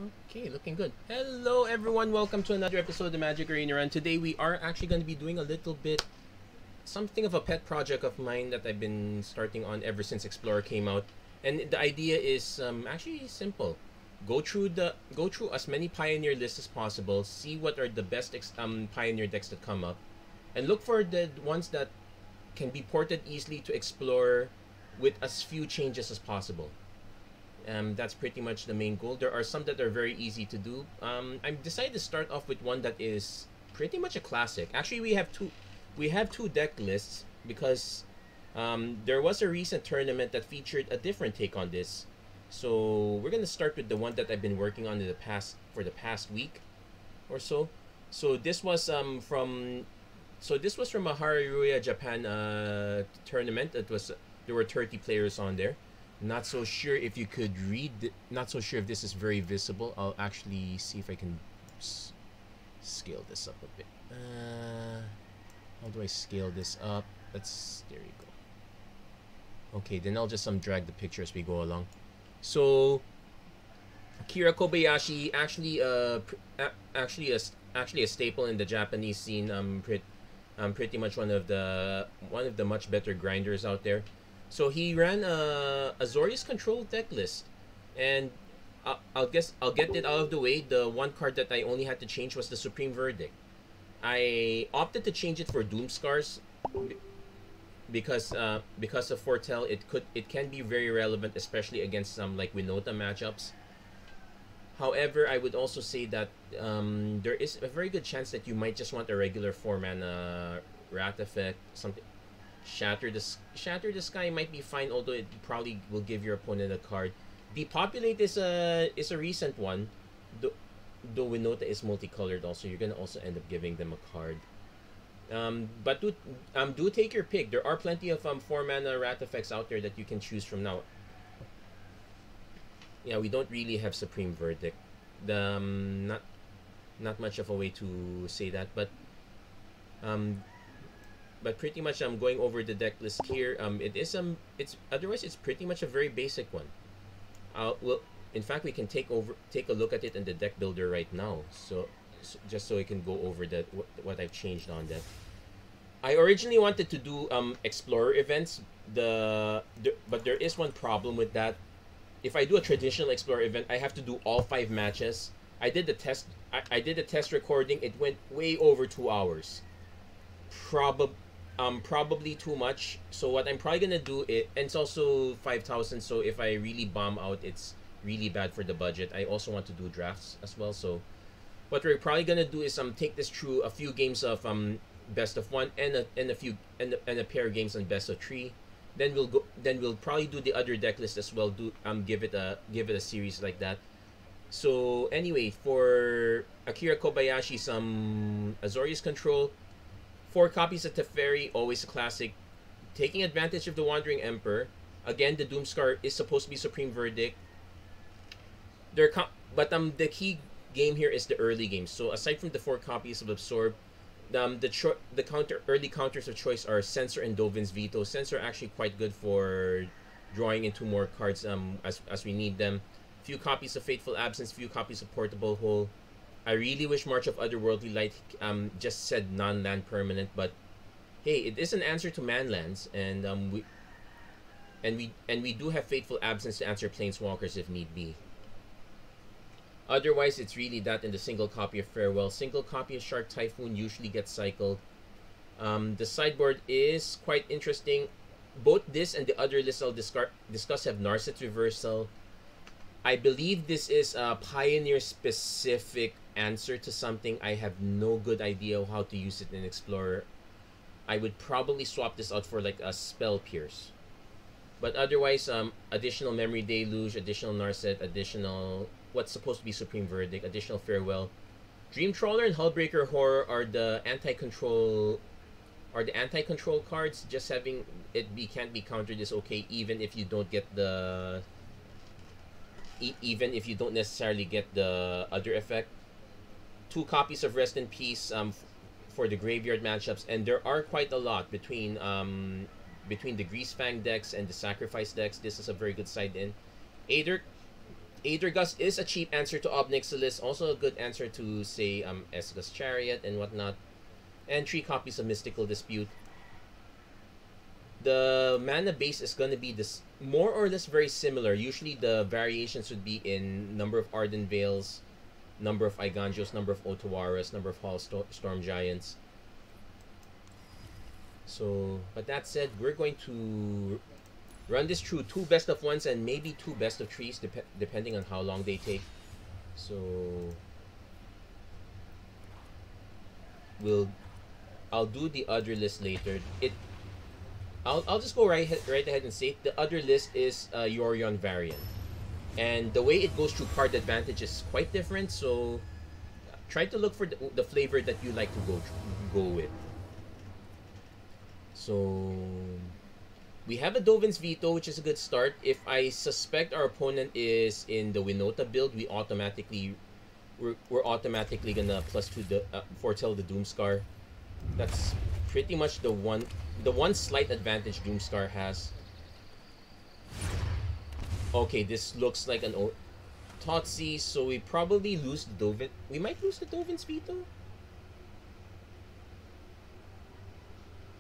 Okay, looking good. Hello everyone, welcome to another episode of the Magic Arena Run. Today we are actually going to be doing a little bit something of a pet project of mine that I've been starting on ever since Explorer came out. And the idea is actually simple. Go through as many Pioneer lists as possible, see what are the best Pioneer decks that come up, and look for the ones that can be ported easily to Explorer with as few changes as possible. That's pretty much the main goal. There are some that are very easy to do. I decided to start off with one that is pretty much a classic. Actually, we have two. We have two deck lists because there was a recent tournament that featured a different take on this. So we're gonna start with the one that I've been working on for the past week or so. So this was from a Haruya Japan tournament. There were 30 players on there. Not so sure if you could read. Not so sure if this is very visible. I'll actually see if I can scale this up a bit. How do I scale this up? There you go. Okay, then I'll just drag the picture as we go along. So AKIRA Kobayashi, actually a staple in the Japanese scene. Pretty much one of the much better grinders out there. So he ran a Azorius Control deck list, and I'll get it out of the way. The one card that I only had to change was the Supreme Verdict. I opted to change it for Doomskars because of Foretell. It can be very relevant, especially against some like Winota matchups. However, I would also say that there is a very good chance that you might just want a regular 4-mana Rat effect, something. Shatter the Sky might be fine, although it probably will give your opponent a card. Depopulate is a recent one, though Winota is multicolored. Also, you're gonna also end up giving them a card. But do take your pick. There are plenty of 4-mana Rat effects out there that you can choose from now. Yeah, we don't really have Supreme Verdict. Not much of a way to say that, but pretty much I'm going over the deck list here. It's pretty much a very basic one. In fact, we can take a look at it in the deck builder right now. So just so we can go over what I've changed on that. I originally wanted to do Explorer events. But there is one problem with that. If I do a traditional Explorer event, I have to do all 5 matches. I did the test. I did the test recording. It went way over 2 hours. Probably too much. So what I'm probably gonna do and it's also 5,000. So if I really bomb out, it's really bad for the budget. I also want to do drafts as well. So what we're probably gonna do is take this through a few games of best of 1 and a pair of games on best of 3. Then we'll probably do the other deck list as well. Give it a series like that. So anyway, for AKIRA Kobayashi, some Azorius Control. 4 copies of Teferi, always a classic. Taking advantage of the Wandering Emperor. Again, the Doomskar is supposed to be Supreme Verdict. But the key game here is the early game. So aside from the 4 copies of Absorb, the early counters of choice are Censor and Dovin's Veto. Censor are actually quite good for drawing into more cards as we need them. Few copies of Fateful Absence, few copies of Portable Hole. I really wish March of Otherworldly Light just said non-land permanent, but hey, it is an answer to manlands, and we do have Fateful Absence to answer Planeswalkers if need be. Otherwise, it's really that and the single copy of Farewell. Single copy of Shark Typhoon usually gets cycled. The sideboard is quite interesting. Both this and the other list I'll discuss have Narset Reversal. I believe this is a Pioneer-specific answer to something. I have no good idea how to use it in Explorer. I would probably swap this out for like a Spell Pierce. But otherwise, additional Memory Deluge, additional Narset, additional what's supposed to be Supreme Verdict, additional Farewell. Dream Trawler and Hullbreaker Horror are the anti-control cards. Just having it can't be countered is okay, even if you don't get the even if you don't necessarily get the other effect. 2 copies of Rest in Peace for the graveyard matchups, and there are quite a lot between the Greasefang decks and the Sacrifice decks. This is a very good side in. Aether Aether Gust is a cheap answer to Ob Nixilis, also a good answer to, say, Esga's Chariot and whatnot. And 3 copies of Mystical Dispute. The mana base is going to be this more or less very similar. Usually the variations would be in number of Arden Veils, number of Eiganjos, number of Otawaras, number of Hall Storm Giants. So, but that said, we're going to run this through 2 best of 1s and maybe 2 best of 3s, depending on how long they take. So, I'll do the other list later. I'll just go right ahead and say it. The other list is Yorion variant, and the way it goes through card advantage is quite different. So try to look for the flavor that you like to go with. So we have a Dovin's Veto, which is a good start. If I suspect our opponent is in the Winota build, we're automatically gonna +2 the foretell the Doomskar. That's pretty much the one slight advantage Doomskar has. Okay, this looks like an Thoughtseize, so we probably lose the Dovin. We might lose the Dovin's Veto.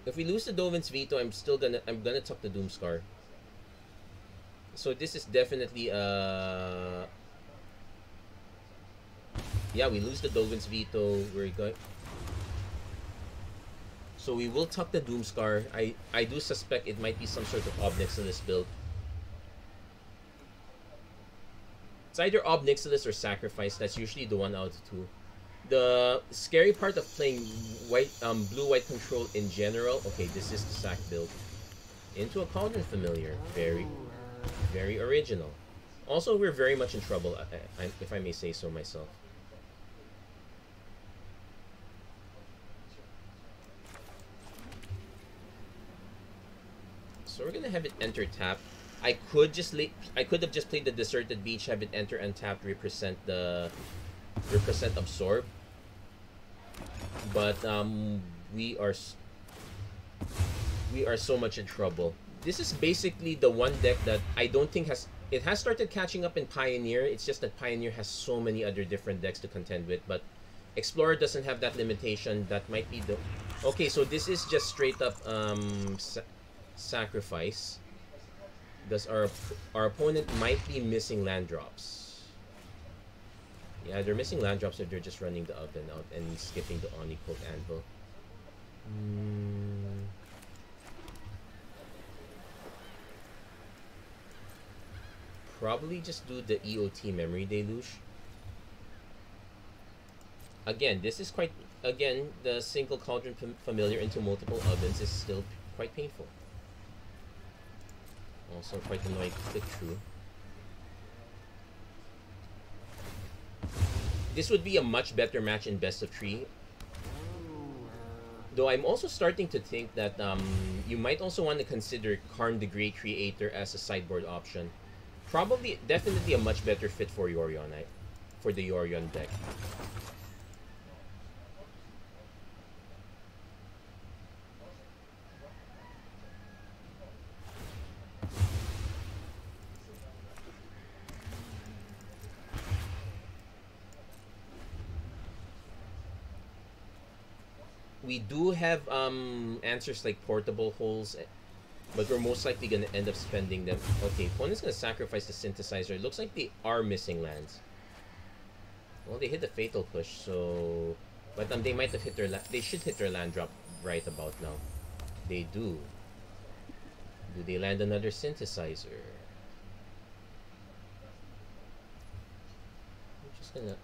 If we lose the Dovin's Veto, I'm gonna tuck the Doomskar. So this is definitely yeah, we lose the Dovin's Veto. We're going. So we will tuck the Doomskar. I do suspect it might be some sort of Ob Nixilis build. It's either Ob Nixilis or Sacrifice. That's usually the one out of 2. The scary part of playing blue-white control in general. Okay, this is the sack build. Into a Cauldron Familiar. Very, very original. Also, we're very much in trouble, if I may say so myself. So we're gonna have it enter tap. I could have just played the Deserted Beach, have it enter untapped, represent absorb. But we are so much in trouble. This is basically the one deck that I don't think has started catching up in Pioneer. It's just that Pioneer has so many other different decks to contend with, but Explorer doesn't have that limitation. That might be the okay. So this is just straight up Sacrifice. Does our opponent might be missing land drops? Yeah, they're missing land drops if they're just running the Oven out and skipping the Oni Cold Anvil. Probably just do the EOT Memory Deluge. Again, this is the single Cauldron Familiar into multiple ovens is still quite painful. Also quite annoying to click through. This would be a much better match in best of 3. Though I'm also starting to think that you might also want to consider Karn the Great Creator as a sideboard option. Definitely a much better fit for Yorion, for the Yorion deck. We do have answers like Portable Holes, but we're most likely going to end up spending them. Okay, opponent's going to sacrifice the Synthesizer. It looks like they are missing lands. Well, they hit the Fatal Push, so... But they might have hit their they should hit their land drop right about now. They do. Do they land another Synthesizer? I'm just gonna...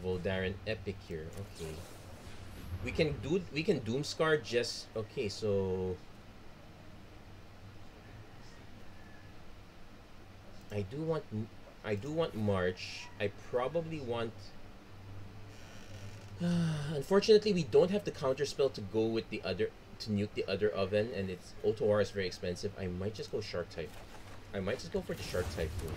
Voldaren Epicure. Okay. We can Doomskar just okay, so I do want March. I probably want unfortunately we don't have the counter spell to go with the other to nuke the other oven, and it's Otawara is very expensive. I might just go Shark type. I might just go for the Shark type too.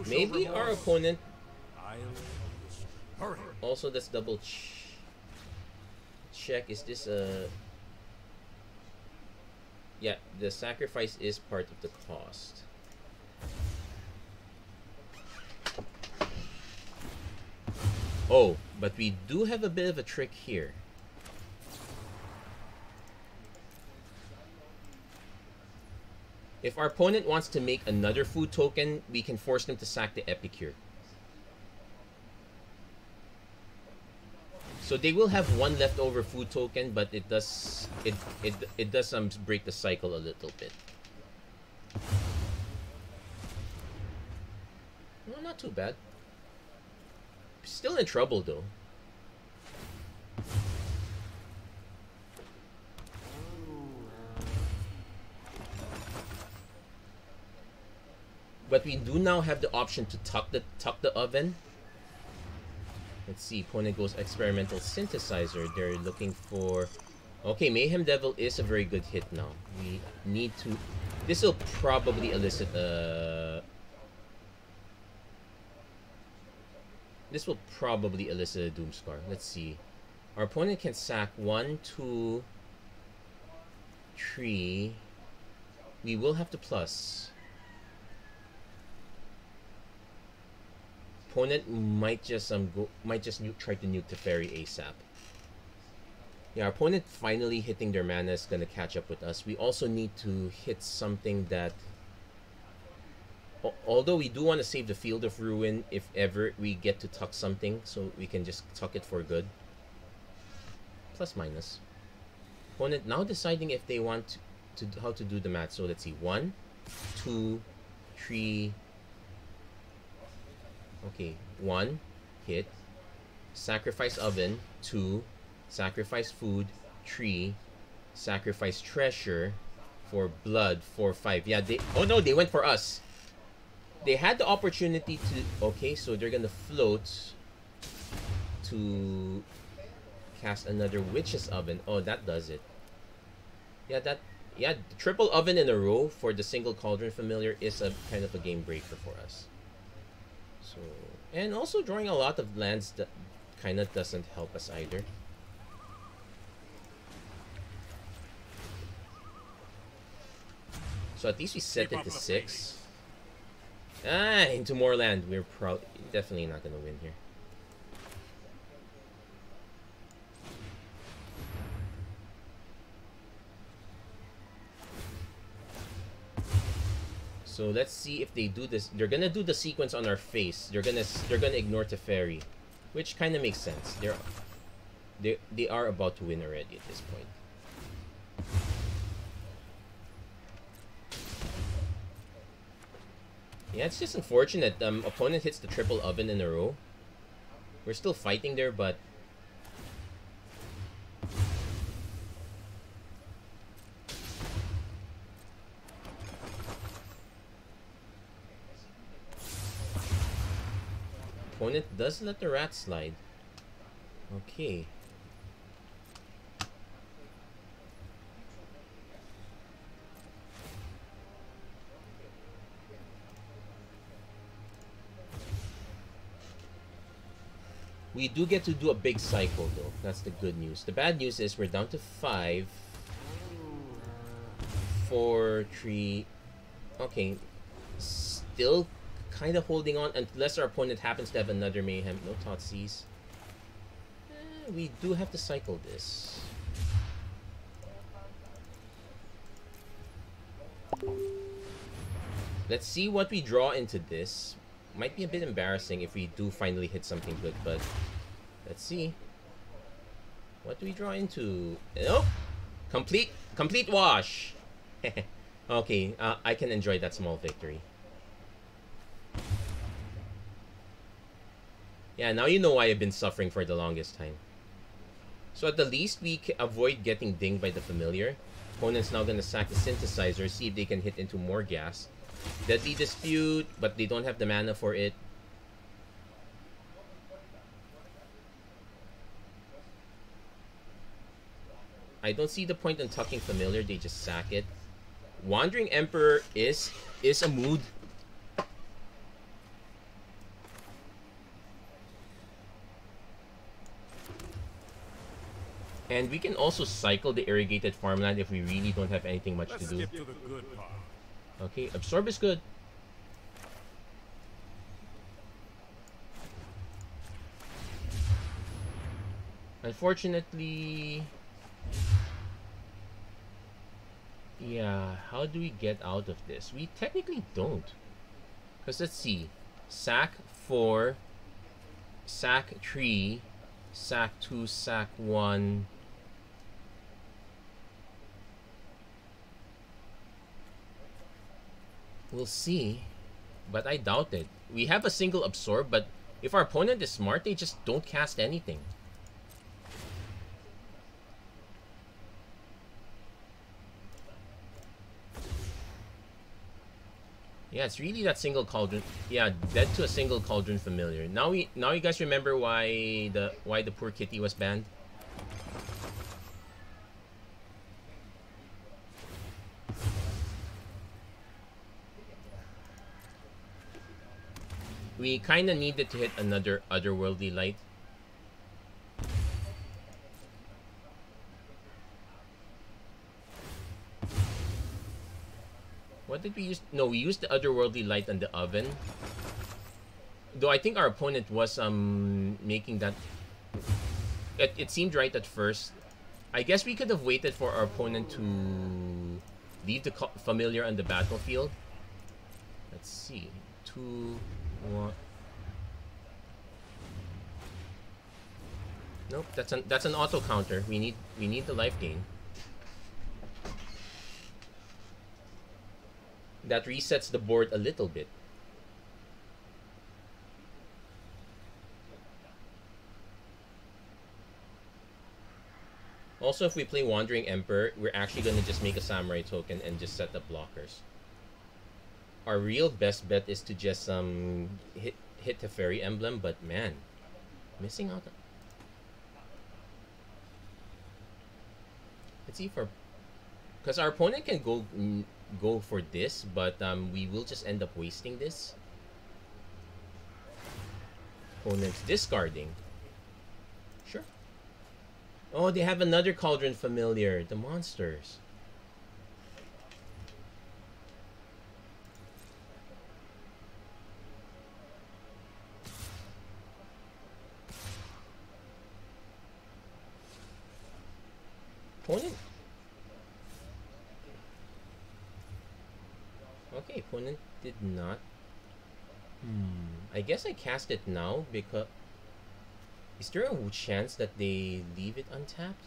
Maybe our opponent... Hurry. Also, let's double check. Is this a... Yeah, the sacrifice is part of the cost. Oh, but we do have a bit of a trick here. If our opponent wants to make another food token, we can force them to sack the Epicure. So they will have one leftover food token, but it does break the cycle a little bit. No, not too bad. Still in trouble though. But we do now have the option to tuck the oven. Let's see, opponent goes experimental synthesizer. They're looking for... Okay, Mayhem Devil is a very good hit now. We need to... This will probably elicit a... This will probably elicit a Doomskar. Let's see. Our opponent can sack 1, 2, 3. We will have to plus. Opponent might just try to nuke the fairy ASAP. Yeah, our opponent finally hitting their mana is gonna catch up with us. We also need to hit something that... Although we do want to save the Field of Ruin if ever we get to tuck something, so we can just tuck it for good. Plus minus. Opponent now deciding if they want to how to do the math. So let's see. 1, 2, 3. Okay, 1 hit. Sacrifice oven. 2. Sacrifice food. 3. Sacrifice treasure. For blood. 4, 5. Yeah, they... Oh no, they went for us. They had the opportunity to... Okay, so they're gonna float to cast another Witch's Oven. Oh, that does it. Yeah, that... Yeah, triple oven in a row for the single Cauldron Familiar is a kind of a game breaker for us. So... And also drawing a lot of lands that kind of doesn't help us either. So at least we set it to 6. Ah, into more land. We're definitely not gonna win here. So let's see if they do this. They're gonna do the sequence on our face. They're gonna ignore Teferi, which kind of makes sense. They are about to win already at this point. Yeah, it's just unfortunate. Opponent hits the triple oven in a row. We're still fighting there, but... Opponent does let the rat slide. Okay. We do get to do a big cycle though. That's the good news. The bad news is we're down to 5. 4, 3. Okay. Still kind of holding on unless our opponent happens to have another Mayhem. No Thoughtseize. We do have to cycle this. Let's see what we draw into this. Might be a bit embarrassing if we do finally hit something good, but let's see. What do we draw into? Nope. Complete wash. Okay, I can enjoy that small victory. Yeah, now you know why I've been suffering for the longest time. So at the least, we can avoid getting dinged by the familiar. Opponent's now gonna sack the synthesizer, see if they can hit into more gas. Deadly Dispute, but they don't have the mana for it. I don't see the point in tucking familiar, they just sack it. Wandering Emperor is a mood. And we can also cycle the irrigated farmland if we really don't have anything much to do. Skip to the good part. Okay, absorb is good. Unfortunately, yeah, how do we get out of this? We technically don't. Because let's see. Sack 4, sack 3, sack 2, sack 1. We'll see. But I doubt it. We have a single absorb, but if our opponent is smart, they just don't cast anything. Yeah, it's really that single cauldron. Yeah, dead to a single cauldron familiar. Now you guys remember why the poor kitty was banned? We kind of needed to hit another otherworldly light. What did we use? No, we used the otherworldly light on the oven. Though I think our opponent was making that. It seemed right at first. I guess we could have waited for our opponent to leave the familiar on the battlefield. Let's see. 2, 1. Nope, that's an auto counter. We need the life gain. That resets the board a little bit. Also, if we play Wandering Emperor, we're actually going to just make a Samurai token and just set up blockers. Our real best bet is to just hit the Fairy Emblem, but man, missing out. Let's see for... Because our opponent can go for this, but we will just end up wasting this. Opponent's discarding. Sure. Oh, they have another Cauldron Familiar. The monsters. Opponent. Okay, opponent did not. I guess I cast it now because... Is there a chance that they leave it untapped?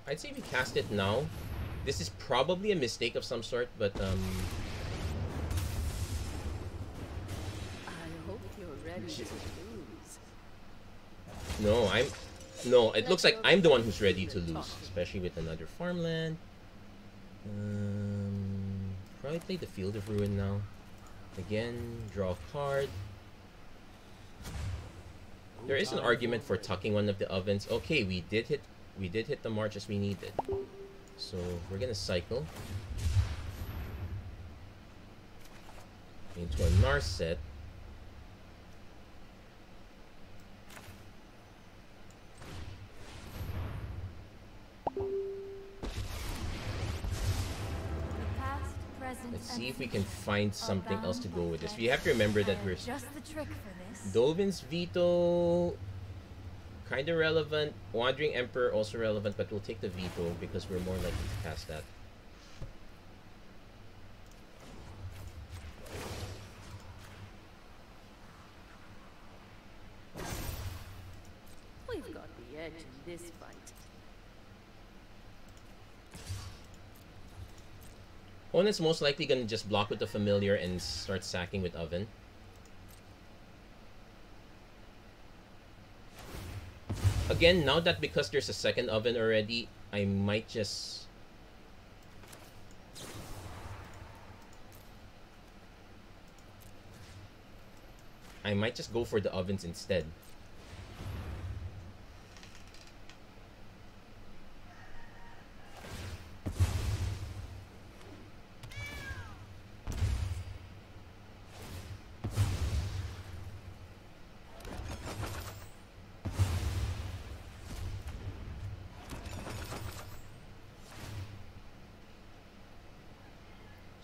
I'd say we cast it now. This is probably a mistake of some sort, but I hope you're ready to lose. No, it looks like I'm the one who's ready to lose, especially with another farmland. Probably play the Field of Ruin now. Again, draw a card. There is an argument for tucking one of the ovens. Okay, we did hit the march as we needed. So we're gonna cycle into a Narset. Let's see if we can find something else to go with this. We have to remember that we're... Just the trick for this. Dovin's Veto... kind of relevant. Wandering Emperor also relevant, but we'll take the Veto because we're more likely to cast that. We've got the edge in this fight. Opponent's most likely gonna just block with the familiar and start sacking with oven. Again, now that because there's a second oven already, I might just... go for the ovens instead.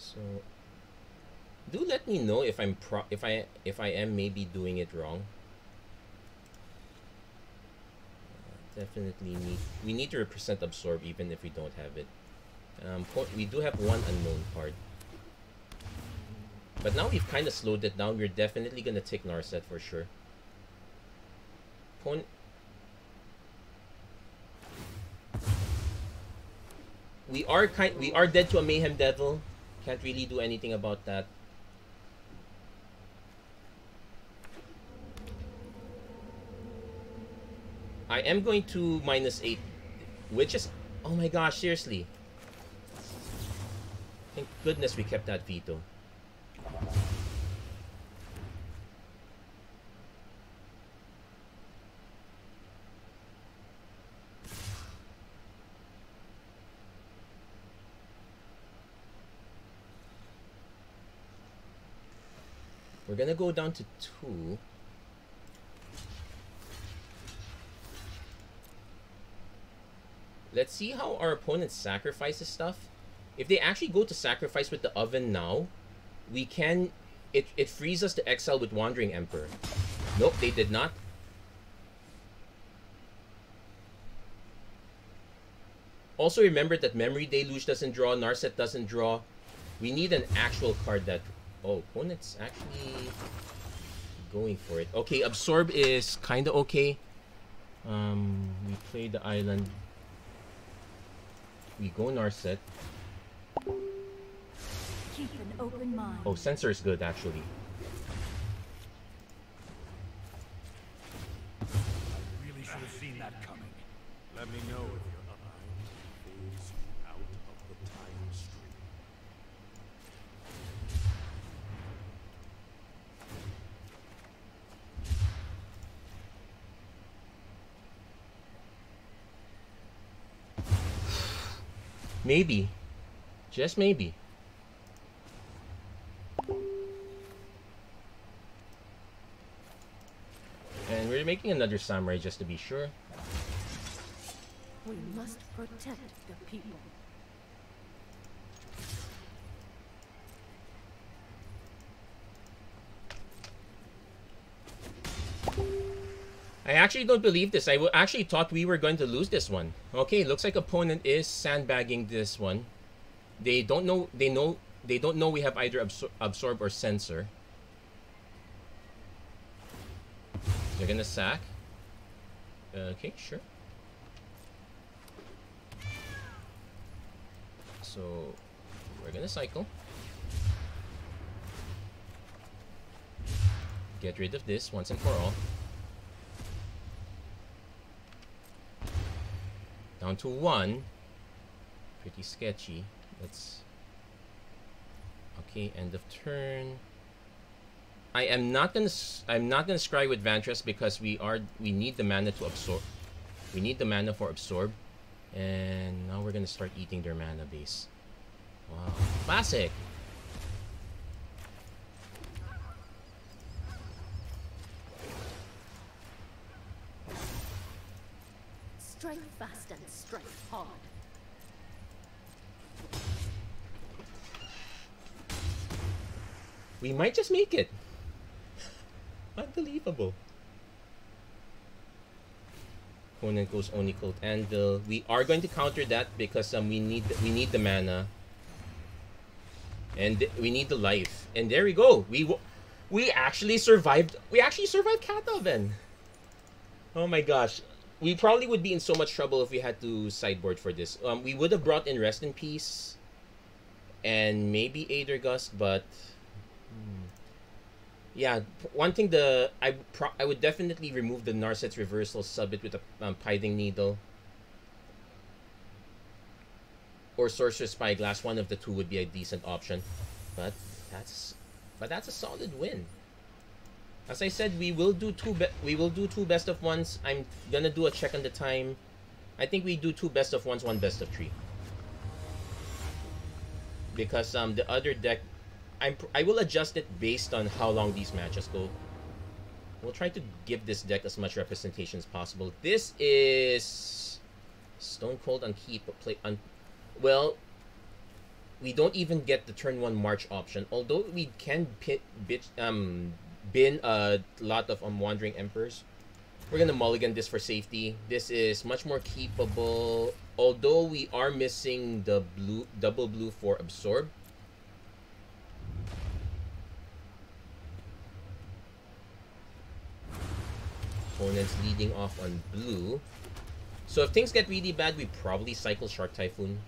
So do let me know if if I am maybe doing it wrong. Definitely we need to represent absorb even if we don't have it. We do have one unknown card. But now we've kind of slowed it down. We're definitely gonna take Narset for sure. We are dead to a Mayhem Devil. Can't really do anything about that. I am going to -8, which is, oh my gosh, seriously. Thank goodness we kept that veto. We're gonna go down to 2. Let's see how our opponent sacrifices stuff. If they actually go to sacrifice with the oven now, we can... It frees us to exile with Wandering Emperor. Nope, they did not. Also remember that Memory Deluge doesn't draw, Narset doesn't draw. We need an actual card that... Oh, opponent's actually going for it. Okay, Absorb is kind of okay. We play the island. We go Narset. Keep an open mind. Oh, Censor is good actually. I really should have seen that coming. Let me know if your mind is out of the time stream. Maybe. Just maybe. And we're making another samurai just to be sure. We must protect the people. I actually don't believe this. I actually thought we were going to lose this one. Okay, looks like opponent is sandbagging this one. They don't know. They don't know we have either absorb or censor. They're gonna sack. Okay, sure. So we're gonna cycle. Get rid of this once and for all. Down to 1. Pretty sketchy. Let's... Okay, end of turn. I'm not gonna scry with Vantress because we need the mana to absorb. We need the mana for absorb. And now we're gonna start eating their mana base. Wow. Classic! Strike fast and strike hard. We might just make it. Unbelievable. Opponent goes Oni Cult Anvil. We are going to counter that because we need the mana. And we need the life. And there we go. We actually survived. We actually survived Cat Oven. Oh my gosh. We probably would be in so much trouble if we had to sideboard for this. We would have brought in Rest in Peace and maybe Aether Gust, but yeah, one thing I would definitely remove the Narset's Reversal, sub it with a Pithing Needle or Sorcerous Spyglass. One of the two would be a decent option, but that's a solid win. As I said, we will do two best of ones. I'm gonna do a check on the time. I think we do 2 best of ones, 1 best of 3. Because the other deck, I will adjust it based on how long these matches go. We'll try to give this deck as much representation as possible. This is Stone Cold Unkeep. Well, We don't even get the turn 1 March option, although we can bin a lot of Wandering Emperors. We're gonna mulligan this for safety. This is much more keepable, although we are missing the double blue for Absorb. Opponent's leading off on blue. So if things get really bad, we probably cycle Shark Typhoon.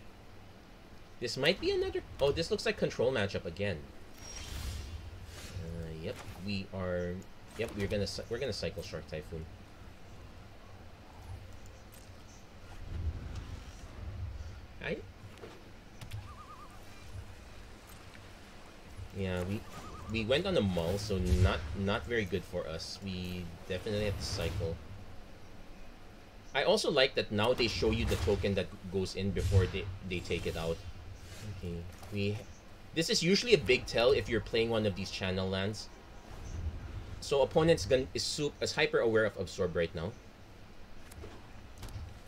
This might be another... Oh, this looks like control matchup again. Yep, we are... Yep, we're gonna cycle Shark Typhoon. Yeah, we went on a mull, so not very good for us. We definitely have to cycle. I also like that now they show you the token that goes in before they take it out. Okay, this is usually a big tell if you're playing one of these channel lands. So opponent's is hyper aware of Absorb right now.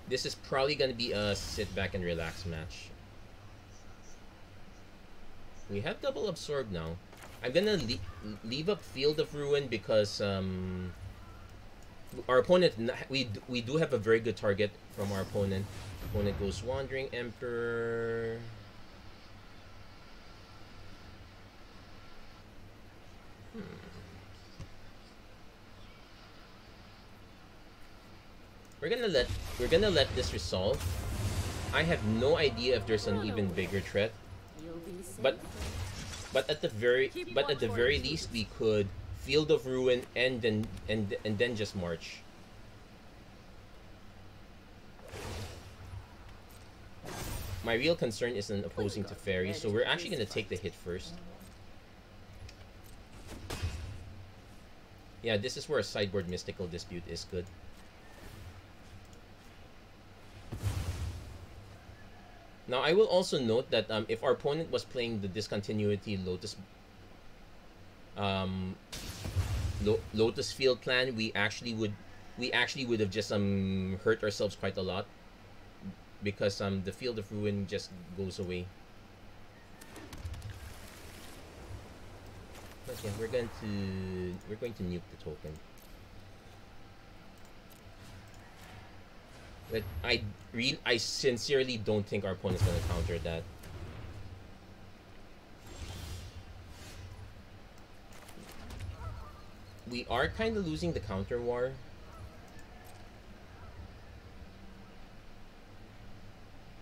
This is probably gonna be a sit back and relax match. We have double Absorb now. I'm gonna leave up Field of Ruin because our opponent, we do have a very good target from our opponent. Opponent goes Wandering Emperor. We're gonna let this resolve. I have no idea if there's an even bigger threat, but at the very least we could Field of Ruin and then just march. My real concern is an opposing to Fairy, so we're actually gonna take the hit first. Yeah, this is where a sideboard Mystical Dispute is good. Now, I will also note that if our opponent was playing the Discontinuity Lotus Lotus Field plan, we actually would have just hurt ourselves quite a lot because the Field of Ruin just goes away. But yeah, we're going to nuke the token. But I sincerely don't think our opponent's gonna counter that. We are kind of losing the counter war.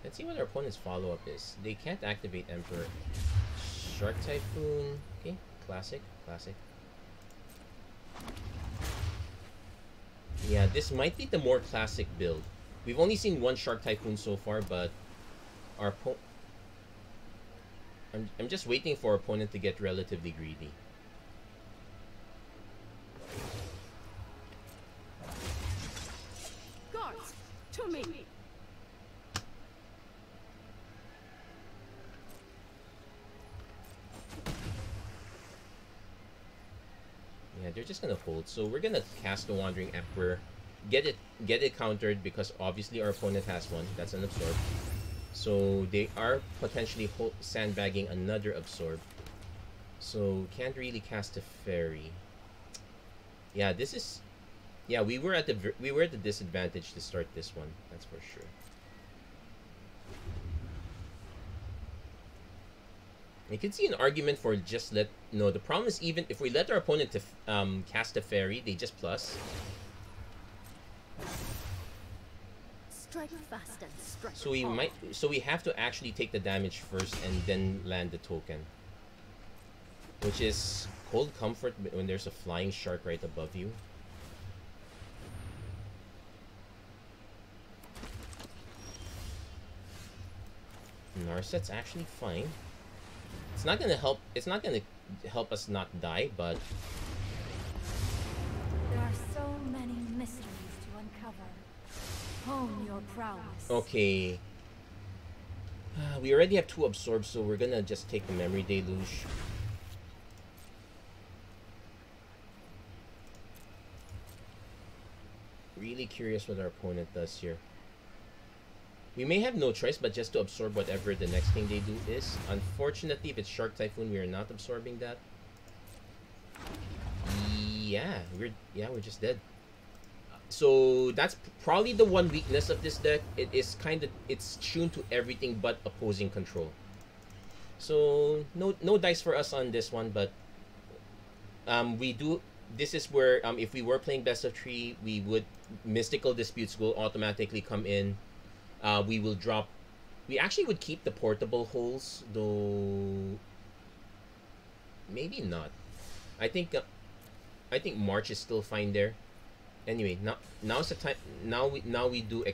Let's see what our opponent's follow-up is. They can't activate Emperor. Shark Typhoon. Okay, classic. Yeah, this might be the more classic build. We've only seen one Shark Typhoon so far, but our I'm just waiting for our opponent to get relatively greedy. Guards, to me. Yeah, they're just gonna hold. So we're gonna cast the Wandering Emperor. Get it countered because obviously our opponent has one. That's an Absorb. So they are potentially sandbagging another Absorb. So can't really cast a Fairy. Yeah, this is... Yeah, we were at the disadvantage to start this one. That's for sure. You can see an argument for just let... No, the problem is even if we let our opponent to cast a Fairy, they just plus. Strike fast and strike So we hard. we have to actually take the damage first and then land the token. Which is Cold Comfort when there's a flying shark right above you. Narset's actually fine. It's not gonna help us not die, but There are so many mysteries to uncover. Hone your prowess. okay. We already have 2 Absorbs, so we're gonna just take the Memory Deluge. Really curious what our opponent does here. We may have no choice but just to absorb whatever the next thing they do is. Unfortunately, if it's Shark Typhoon, we are not absorbing that. Yeah, we're just dead. So that's probably the one weakness of this deck. It's tuned to everything but opposing control. So no dice for us on this one, but we do. This is where if we were playing best of 3, we would Mystical Disputes will automatically come in. We will drop. We actually would keep the portable holes, though. Maybe not. I think March is still fine there. Anyway, now's the time. Now we do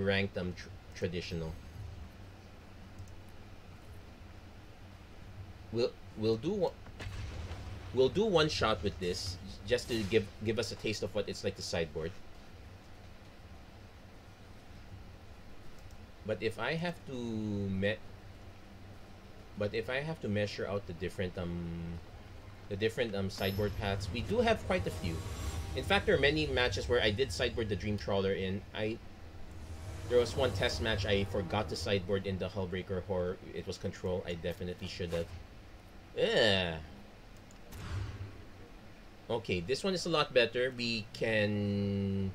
ranked traditional. We'll do one shot with this just to give us a taste of what it's like to sideboard. But if I have to measure out the different sideboard paths, we do have quite a few. In fact, there are many matches where I did sideboard the Dream Trawler in. There was one test match I forgot to sideboard in the Hullbreaker Horror. It was Control. I definitely should have. Yeah. Okay, this one is a lot better. We can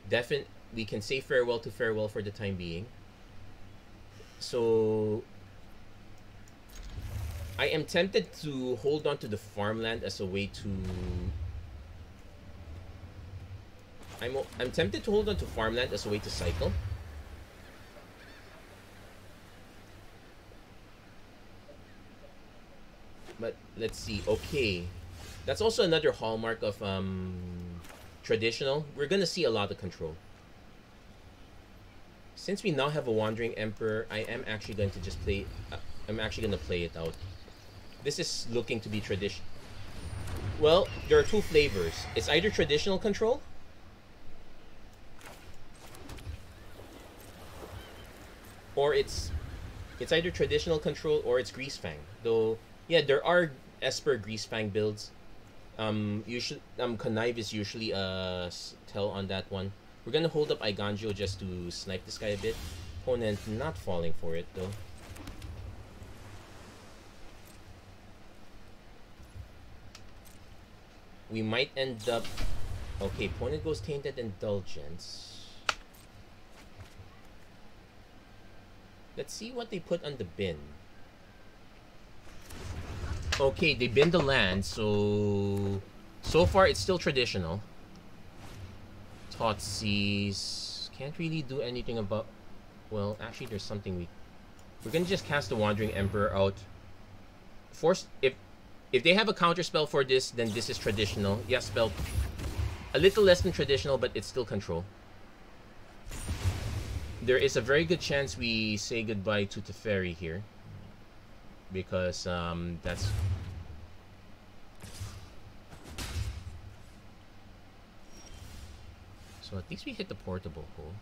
say farewell to farewell for the time being. So I am tempted to hold on to the farmland as a way to. I'm tempted to hold on to farmland as a way to cycle. But let's see. Okay, that's also another hallmark of traditional. We're gonna see a lot of control. Since we now have a Wandering Emperor, I am actually going to just play. I'm actually going to play it out. This is looking to be tradition. Well, there are two flavors. It's either traditional control, or it's either traditional control or it's Greasefang. Though, yeah, there are Esper Greasefang builds. Usually, Connive is usually a tell on that one. We're gonna hold up Eiganjo just to snipe this guy a bit. Opponent not falling for it though. We might end up. Okay, opponent goes Tainted Indulgence. Let's see what they put on the bin. Okay, they bin the land, so far it's still traditional. Thoughtseize. Can't really do anything about. Well, actually, there's something we're gonna just cast the Wandering Emperor out. Force if they have a counter spell for this, then this is traditional. Yeah, spell a little less than traditional, but it's still control. There is a very good chance we say goodbye to Teferi here, because that's. So at least we hit the portable hole.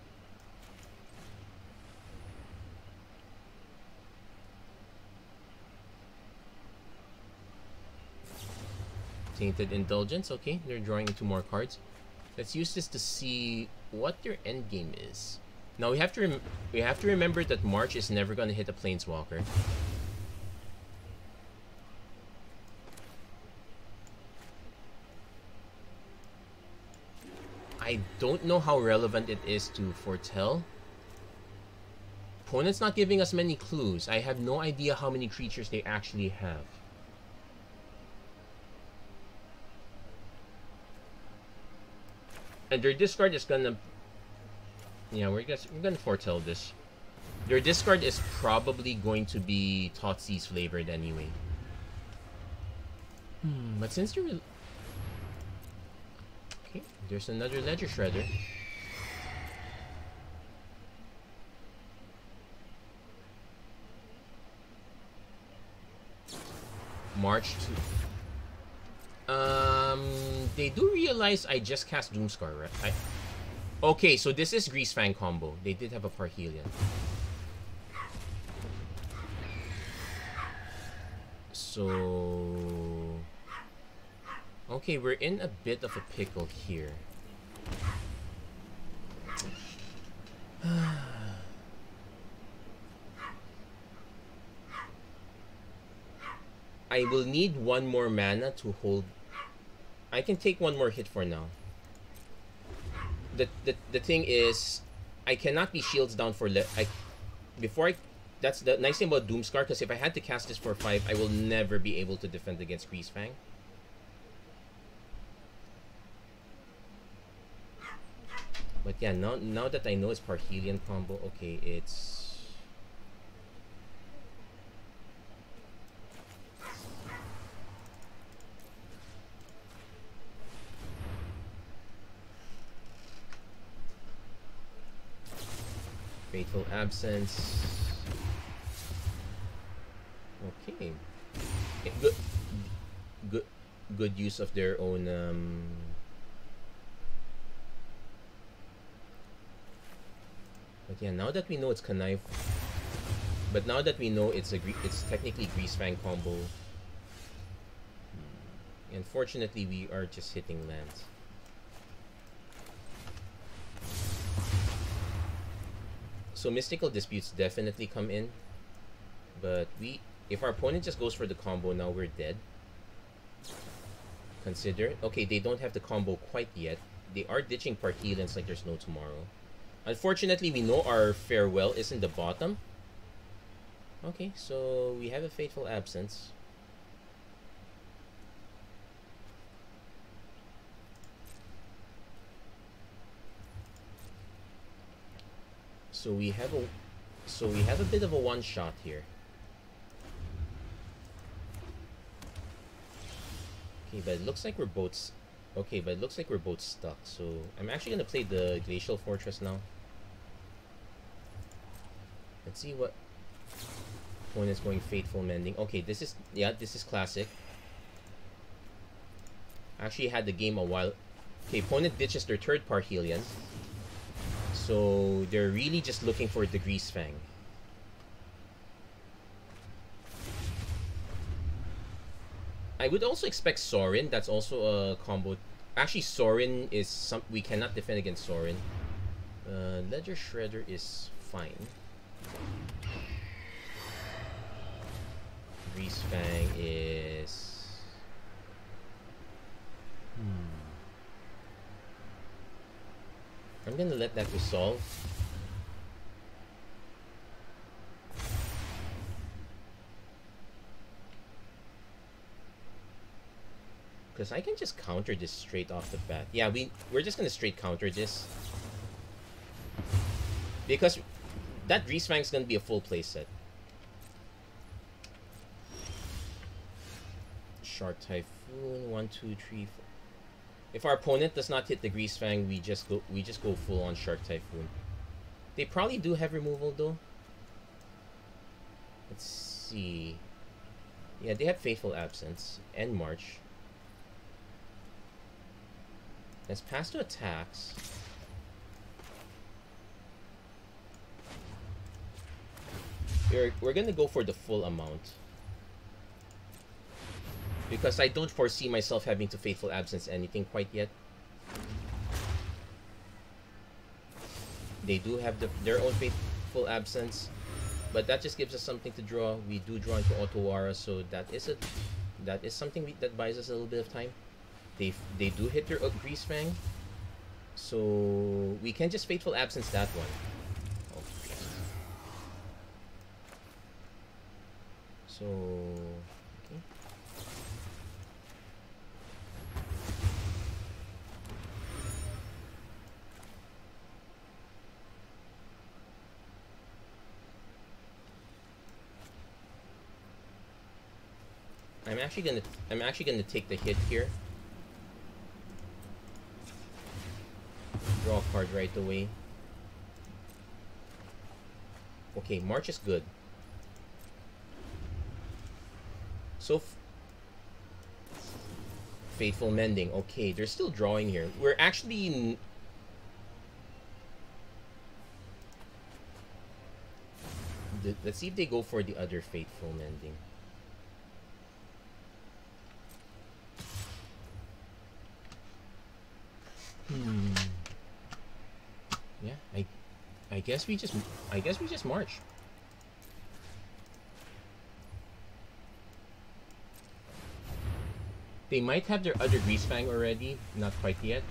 Tainted Indulgence, okay, they're drawing 2 more cards. Let's use this to see what their end game is. Now we have to remember that March is never going to hit a Planeswalker. I don't know how relevant it is to foretell. Opponent's not giving us many clues. I have no idea how many creatures they actually have. And their discard is gonna. Yeah, we're gonna foretell this. Their discard is probably going to be Thoughtseize flavored anyway. But since they're. Okay, there's another Ledger Shredder. March 2. They do realize I just cast Doomskar, right? Okay, so this is Greasefang combo. They did have a Parhelion. So... Okay, we're in a bit of a pickle here. I will need one more mana to hold. I can take one more hit for now. The thing is, I cannot be shields down for that's the nice thing about Doomskar, because if I had to cast this for 5, I will never be able to defend against Greasefang. But yeah, now that I know it's Parhelion combo, okay, it's Fateful Absence. Okay. Good use of their own But yeah, now that we know it's Connive, but now that we know it's technically Greasefang combo. Unfortunately, we are just hitting lands. So Mystical Disputes definitely come in, but if our opponent just goes for the combo, now we're dead. Consider, okay, they don't have the combo quite yet. They are ditching Parhelions like there's no tomorrow. Unfortunately, we know our farewell is in the bottom. Okay, so we have a Fateful Absence. So we have a bit of a one shot here. Okay, but it looks like we're both stuck. So I'm actually gonna play the Glacial Fortress now. Let's see what opponent's going. Fateful Mending. Okay, this is classic. I actually had the game a while. Okay, opponent ditches their third Parhelion. So they're really just looking for the Greasefang. I would also expect Sorin. That's also a combo. Actually, Sorin is we cannot defend against Sorin. Ledger Shredder is fine. Greasefang is... I'm gonna let that resolve. Because I can just counter this straight off the bat. Yeah, we're just gonna straight counter this. Because that Greasefang's gonna be a full play set. Shark Typhoon, 1, 2, 3, 4. If our opponent does not hit the Greasefang, we just go full on Shark Typhoon. They probably do have removal though. Let's see. Yeah, they have Fateful Absence and March. Let's pass to attacks. We're gonna go for the full amount. Because I don't foresee myself having to Fateful Absence anything quite yet. They do have their own Fateful Absence, but that just gives us something to draw. We do draw into Otawara, so that is something that buys us a little bit of time. They do hit their Greasefang, so we can just Fateful Absence that one. Okay. So okay. I'm actually gonna take the hit here. Draw a card right away. Okay, March is good. So Fateful Mending. Okay, they're still drawing here. We're actually let's see if they go for the other Fateful Mending. Yeah, I guess we just march. They might have their other Greasefang already. Not quite yet.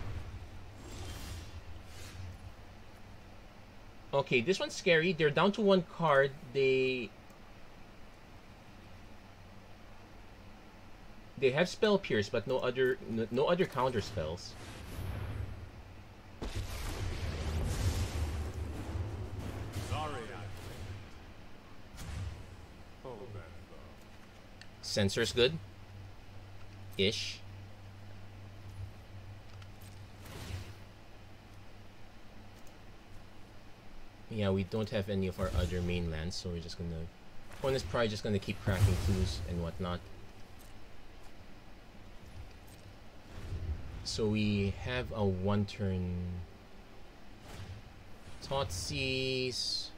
Okay, this one's scary. They're down to 1 card. They have Spell Pierce, but no other counter spells. Sensor's good. Ish. Yeah, we don't have any of our other mainlands, so we're just gonna... Opponent's probably just gonna keep cracking clues and whatnot. So we have a 1-turn... Thoughtseize.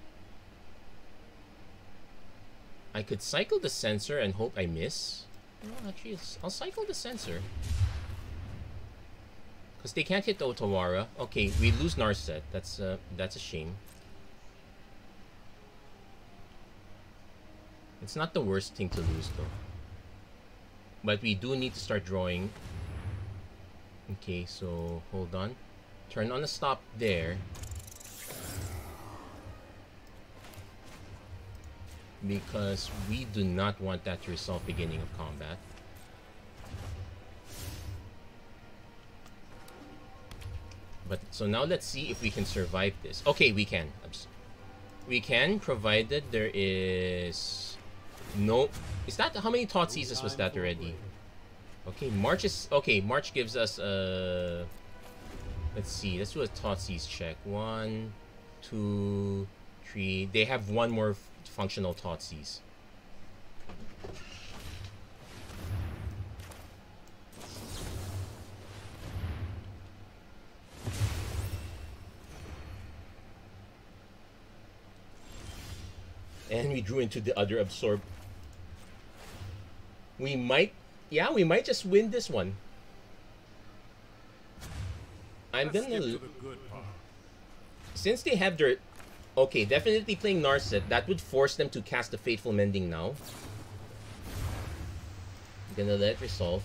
I could cycle the Censor and hope I miss. No, actually, I'll cycle the Censor. Because they can't hit the Otawara. Okay, we lose Narset. That's a shame. It's not the worst thing to lose, though. But we do need to start drawing. Okay, so hold on. Turn on the stop there. Because we do not want that to resolve beginning of combat. But so now let's see if we can survive this. Okay, we can. We can, provided there is no... Is that... How many Thoughtseizes was that already? Okay, March is... Okay, March gives us a... Let's see. Let's do a Thoughtseize check. 1, 2, 3. They have 1 more functional Thoughtseize. And we drew into the other Absorb. We might... Yeah, we might just win this one. I'm gonna... Since they have their... Okay, definitely playing Narset. That would force them to cast the Fateful Mending now. I'm gonna let it resolve.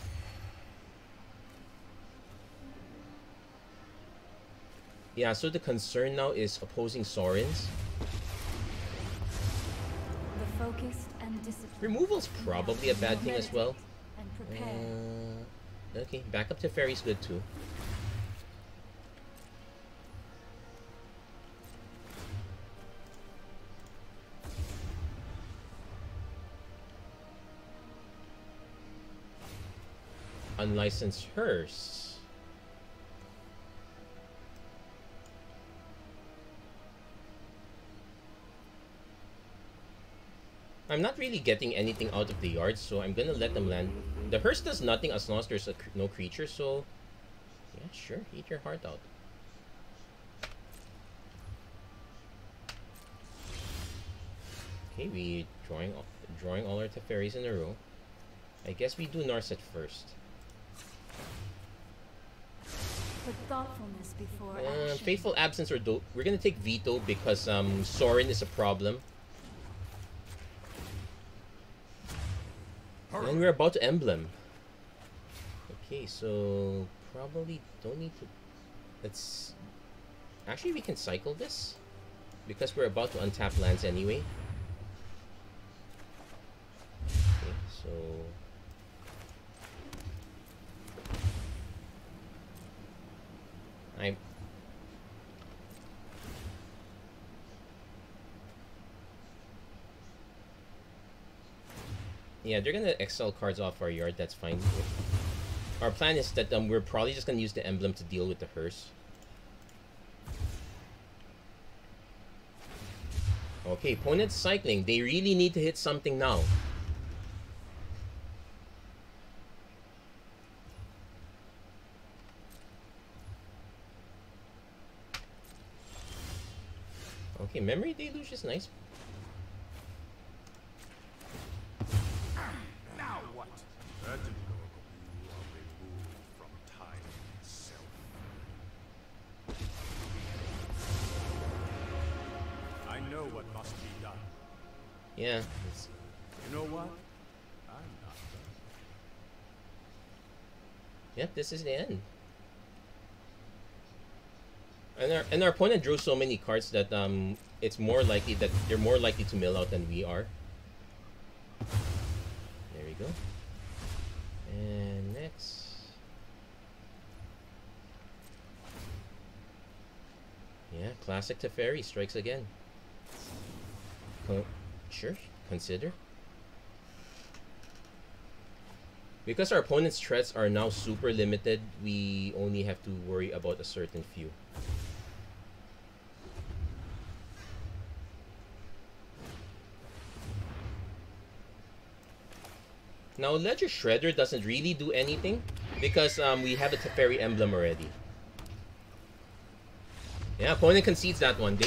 Yeah, so the concern now is opposing Sorins. The focused and disciplined. Removal's probably a bad thing as well. And prepare. Okay, back up to Fairy's good too. Unlicensed Hearse. I'm not really getting anything out of the yard, so I'm gonna let them land. The Hearse does nothing as long as there's no creature, so... Yeah, sure, eat your heart out. Okay, we drawing all our Teferis in a row. I guess we do Narset first. Put thoughtfulness before action. Faithful Absence or we're gonna take Veto because Sorin is a problem. And we're about to Emblem. Okay, so probably don't need to... Let's... Actually, we can cycle this. Because we're about to untap lands anyway. Okay, so... Yeah, they're gonna exile cards off our yard, that's fine. Our plan is that we're probably just gonna use the emblem to deal with the Hearse. Okay, opponent's cycling. They really need to hit something now. Okay, Memory Deluge is nice. Now what? That didn't go you are removed from time itself. I know what must be done. Yeah. You know what? I'm not Yep, this is the end. And our opponent drew so many cards that it's more likely that they're more likely to mill out than we are. There we go. And next. Yeah, classic Teferi strikes again. Sure, consider. Because our opponent's threats are now super limited, we only have to worry about a certain few. Now, Ledger Shredder doesn't really do anything because we have a Teferi emblem already. Yeah, opponent concedes that one.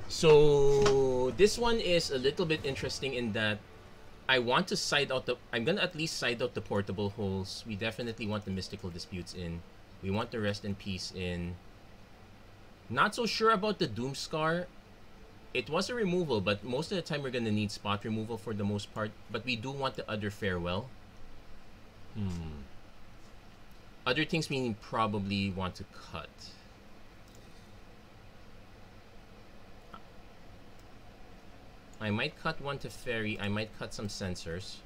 So this one is a little bit interesting in that I want to side out the... I'm gonna at least side out the portable holes. We definitely want the mystical disputes in. We want the rest in peace in. Not so sure about the Doomskar. It was a removal, but most of the time we're gonna need spot removal for the most part. But we do want the other farewell. Other things we probably want to cut. I might cut one Teferi. I might cut some sensors.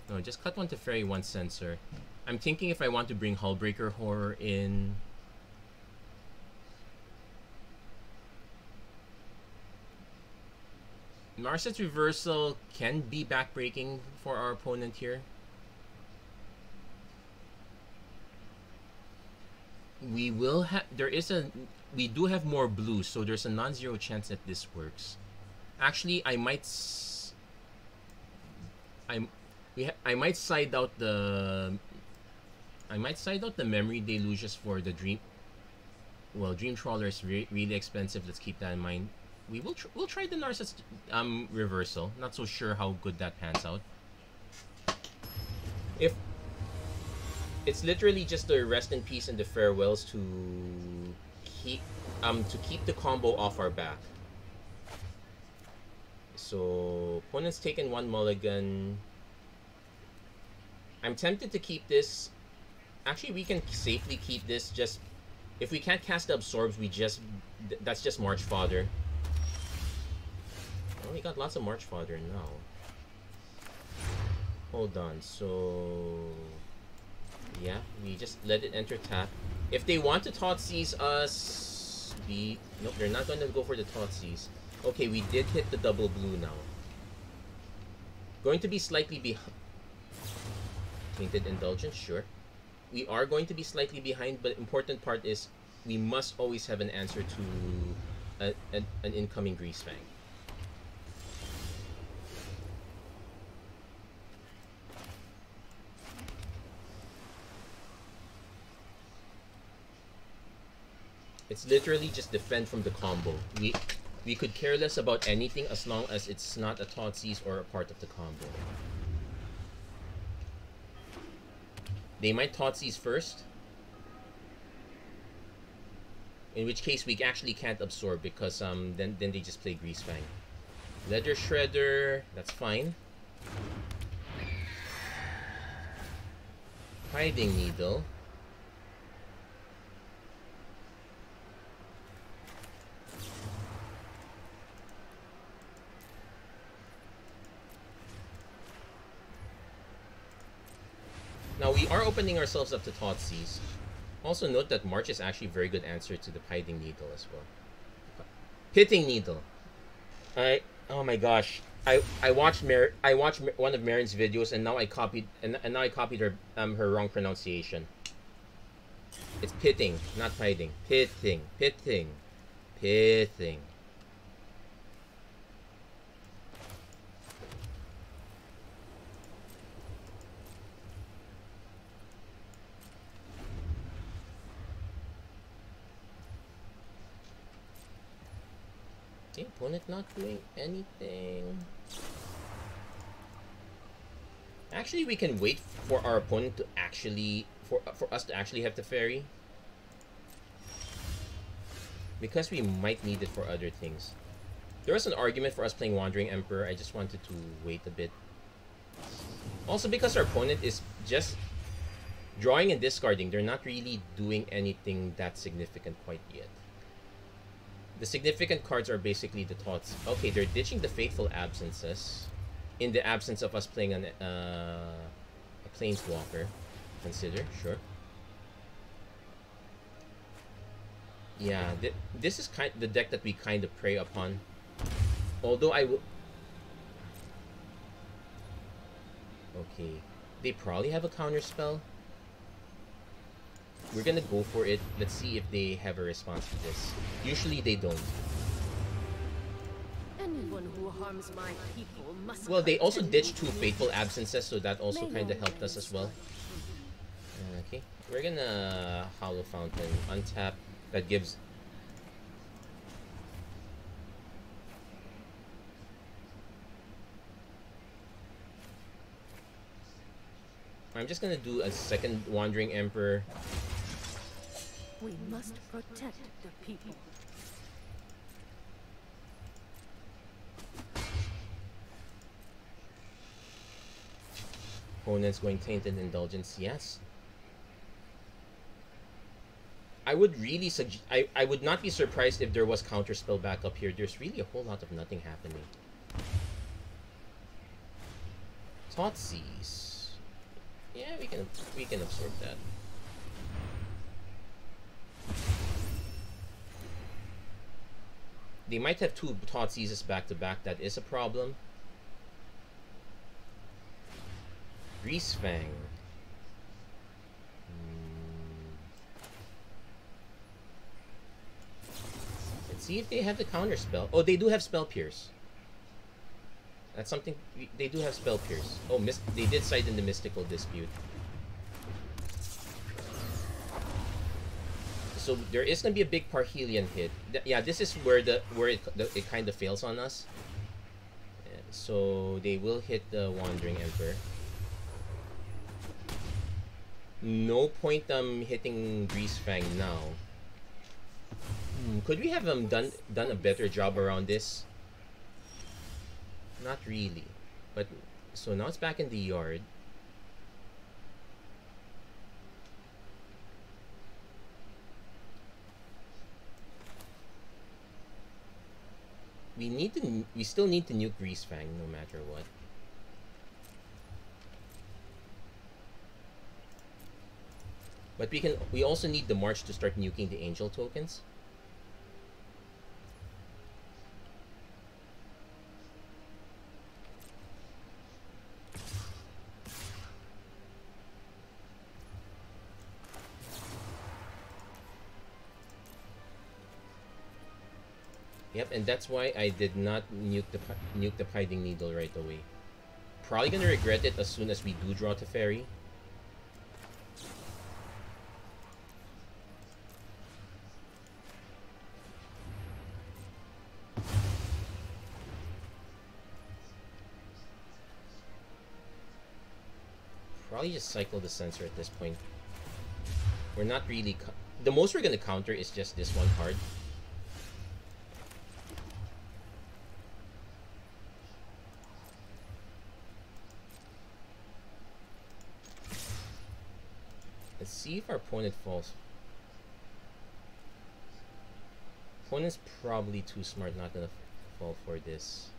No, just cut one Teferi, one sensor. I'm thinking if I want to bring Hullbreaker Horror in. Narset's Reversal can be backbreaking for our opponent here. We will have... We do have more blue, so there's a non-zero chance that this works. Actually, I might side out the... I might side out the Memory Deluges for the Dream... Well, Dream Trawler is really expensive. Let's keep that in mind. We'll try the Narset's Reversal. Not so sure how good that pans out. If it's literally just the Rest in Peace and the Farewells to keep the combo off our back. So opponent's taken one mulligan. I'm tempted to keep this. Actually, we can safely keep this. Just if we can't cast the absorbs, that's just March Fodder. Oh, we got lots of March Fodder now. Hold on, so yeah, we just let it enter tap. If they want to Thoughtseize us, nope, they're not going to go for the Thoughtseize. Okay, we did hit the double blue now. Going to be slightly behind. Tainted Indulgence, sure. We are going to be slightly behind, but important part is we must always have an answer to an incoming Greasefang. It's literally just defend from the combo. We could care less about anything as long as it's not a Thoughtseize or a part of the combo. They might Thoughtseize first. In which case we actually can't absorb because then they just play Greasefang. Ledger Shredder, that's fine. Pithing Needle. Now we are opening ourselves up to Thoughtseize. Also note that March is actually a very good answer to the Pithing Needle as well. Pithing Needle. Alright. Oh my gosh. I watched one of Marin's videos and now I copied her her wrong pronunciation. It's Pithing, not Pithing. Pithing. Pithing. Pithing. Opponent not doing anything. Actually, we can wait for our opponent to actually for us to actually have the Teferi, because we might need it for other things. There was an argument for us playing Wandering Emperor. I just wanted to wait a bit. Also, because our opponent is just drawing and discarding, they're not really doing anything that significant quite yet. The significant cards are basically the thoughts. Okay, they're ditching the Fateful Absences in the absence of us playing a Planeswalker. Consider, sure. Yeah, this is the deck that we kind of prey upon. Although I will... Okay, they probably have a counter spell. We're gonna go for it. Let's see if they have a response to this. Usually they don't. Anyone who harms my people must. Well, they also ditched 2 Fateful Absences, so that also kind of helped us as well. Okay, we're gonna Hollow Fountain, untap. That gives... I'm just gonna do a second Wandering Emperor. We must protect the people. Opponent's going Tainted Indulgence, yes. I would really suggest... I would not be surprised if there was counterspell back up here. There's really a whole lot of nothing happening. Thoughtseize. Yeah, we can absorb that. They might have 2 Thoughtseizes back to back. That is a problem. Greasefang. Let's see if they have the counter spell. Oh, they do have Spell Pierce. That's something... They do have Spell Pierce. Oh, they did cite in the Mystical Dispute. So there is going to be a big Parhelion hit. Yeah, this is where it kind of fails on us. So they will hit the Wandering Emperor. No point hitting Greasefang now. Could we have done a better job around this? Not really. But so now it's back in the yard. We still need to nuke Greasefang no matter what. But we also need the March to start nuking the Angel tokens. Yep, and that's why I did not nuke the Pithing Needle right away. Probably gonna regret it as soon as we do draw Teferi. Probably just cycle the Censor at this point. We're not really... The most we're gonna counter is just this one card. Let's see if our opponent falls. Opponent's probably too smart, not gonna fall for this.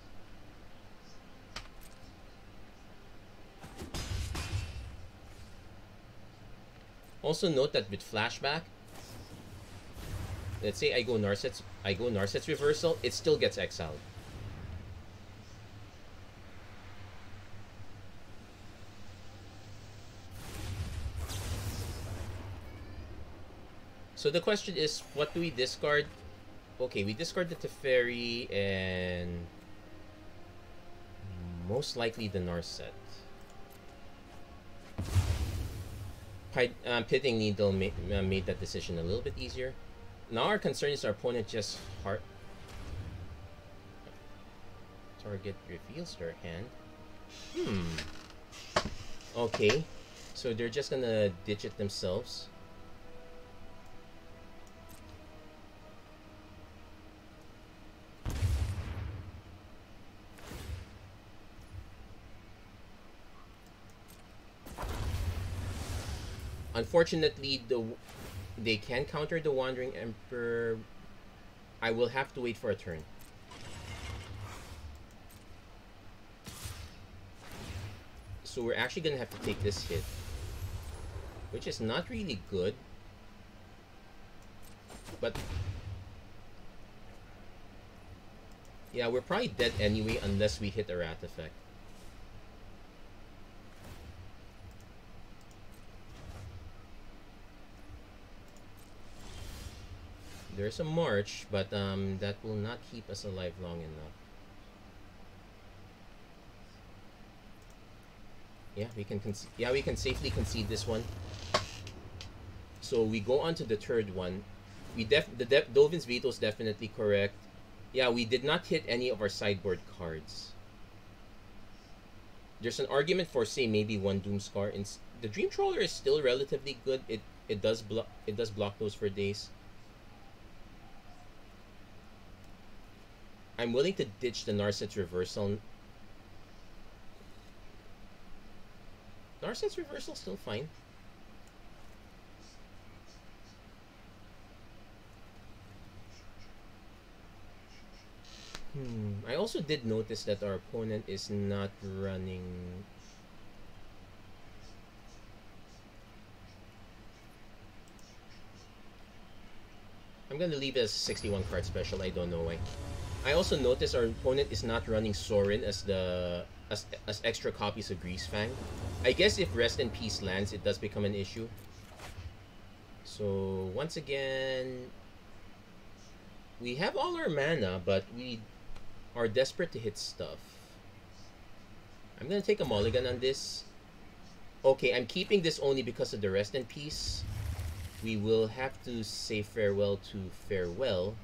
Also note that with flashback, let's say I go Narset's Reversal, it still gets exiled. So the question is, what do we discard? Okay, we discard the Teferi and most likely the Narset. Pithing Needle made that decision a little bit easier. Now our concern is our opponent just target reveals their hand. Okay, so they're just gonna ditch it themselves. Unfortunately, they can counter the Wandering Emperor. I will have to wait for a turn. So we're actually gonna have to take this hit, which is not really good. But yeah, we're probably dead anyway unless we hit a Rat effect. There's a march, but that will not keep us alive long enough. Yeah, we can safely concede this one. So we go on to the third one. Dovin's veto is definitely correct. Yeah, we did not hit any of our sideboard cards. There's an argument for, say, maybe one Doomskar. The Dream Trawler is still relatively good. It does block those for days. I'm willing to ditch the Narset's Reversal. Narset's Reversal still fine. I also did notice that our opponent is not running. I'm gonna leave it as a 61 card special. I don't know why. I also noticed our opponent is not running Sorin as extra copies of Greasefang. I guess if Rest in Peace lands, it does become an issue. So once again, we have all our mana, but we are desperate to hit stuff. I'm gonna take a mulligan on this. Okay, I'm keeping this only because of the Rest in Peace. We will have to say farewell to Farewell.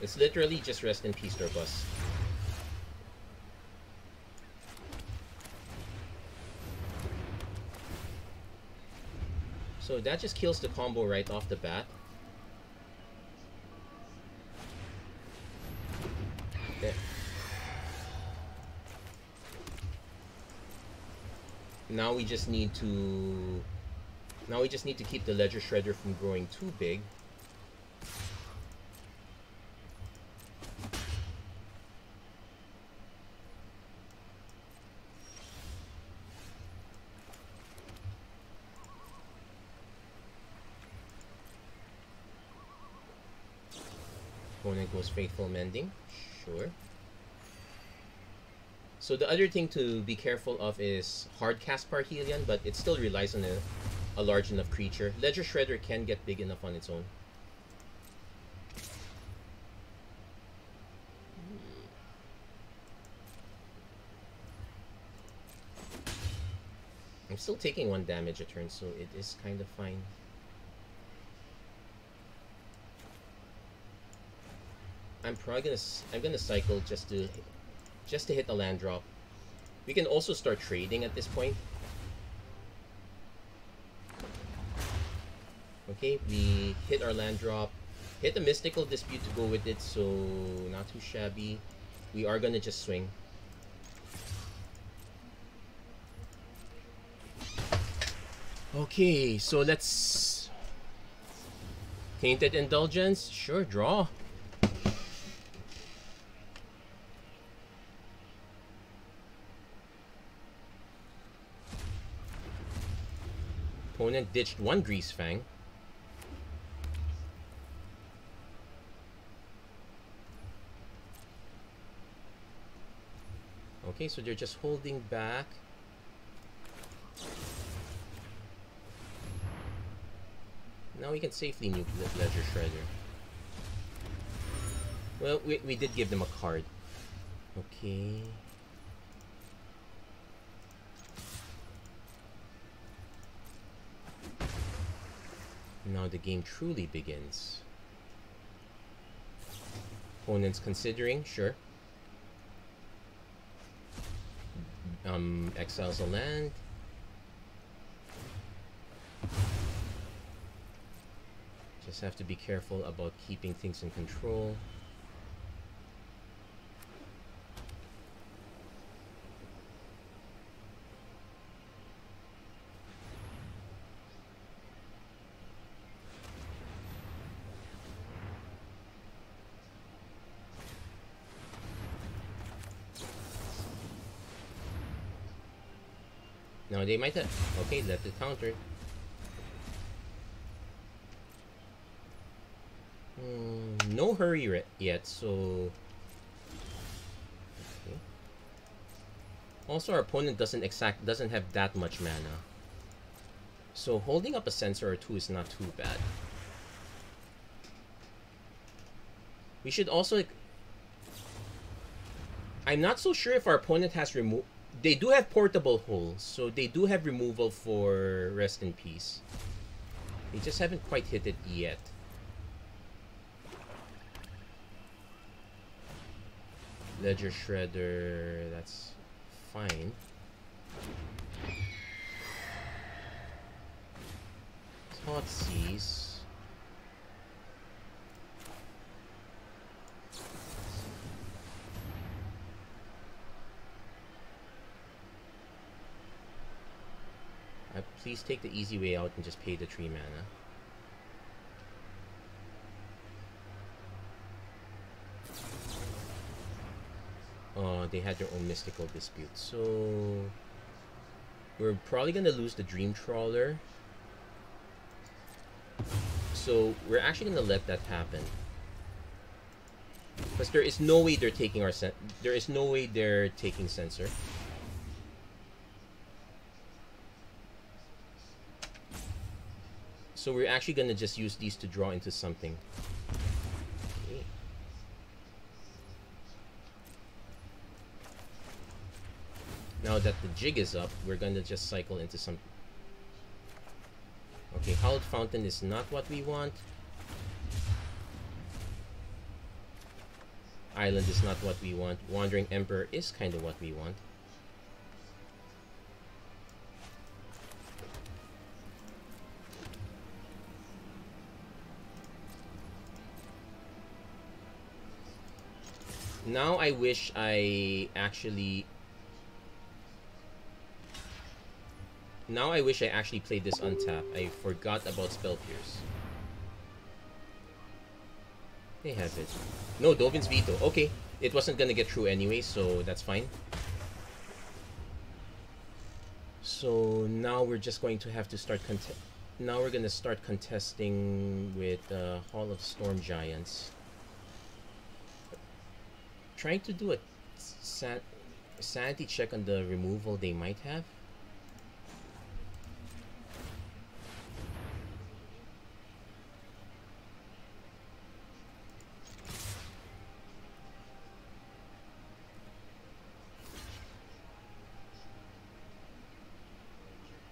It's literally just Rest in Peace or bust. So that just kills the combo right off the bat. There. Now we just need to keep the Ledger Shredder from growing too big. Opponent goes Faithful Mending, sure. So the other thing to be careful of is hard cast Parhelion, but it still relies on a large enough creature. Ledger Shredder can get big enough on its own. I'm still taking 1 damage a turn, so it is kind of fine. I'm gonna cycle just to hit a land drop. We can also start trading at this point. Okay, we hit our land drop, hit a Mystical Dispute to go with it, so not too shabby. We are gonna just swing. Okay, so let's... Tainted Indulgence, sure, draw. Opponent ditched 1 Greasefang. Okay, so they're just holding back. Now we can safely nuke the Ledger Shredder. Well, we did give them a card. Okay. Now the game truly begins. Opponent's considering, sure. Exiles a land. Just have to be careful about keeping things in control. Now they might have... Okay, let it counter. No hurry yet, so... Okay. Also, our opponent doesn't have that much mana. So holding up a sensor or two is not too bad. We should also... I'm not so sure if our opponent has remove. They do have portable holes, so they do have removal for Rest in Peace. They just haven't quite hit it yet. Ledger Shredder, that's fine. Thoughtseize. Please take the easy way out and just pay the 3 mana. Oh, they had their own mystical dispute. So we're probably gonna lose the Dream Trawler. So we're actually gonna let that happen. Because there is no way they're taking our there is no way they're taking Censor. So we're actually gonna just use these to draw into something. Okay. Now that the jig is up, we're gonna just cycle into some... Okay, Howled Fountain is not what we want. Island is not what we want. Wandering Emperor is kind of what we want. Now I wish I actually... Now I wish I actually played this untapped. I forgot about Spell Pierce. They have it. No, Dovin's Veto. Okay. It wasn't gonna get through anyway, so that's fine. So now we're just going to have to start now we're gonna start contesting with Hall of Storm Giants. Trying to do a sanity check on the removal they might have.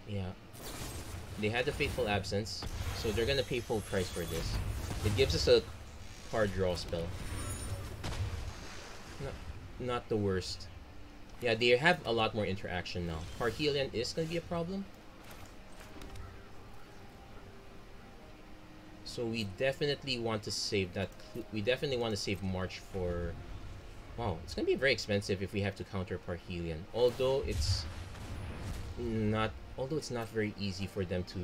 Yeah. They had the Fateful Absence, so they're gonna pay full price for this. It gives us a card draw spell. Not the worst. Yeah, they have a lot more interaction now. Parhelion is going to be a problem. So we definitely want to save that. We definitely want to save March for... Wow, it's going to be very expensive if we have to counter Parhelion. Although it's not very easy for them to...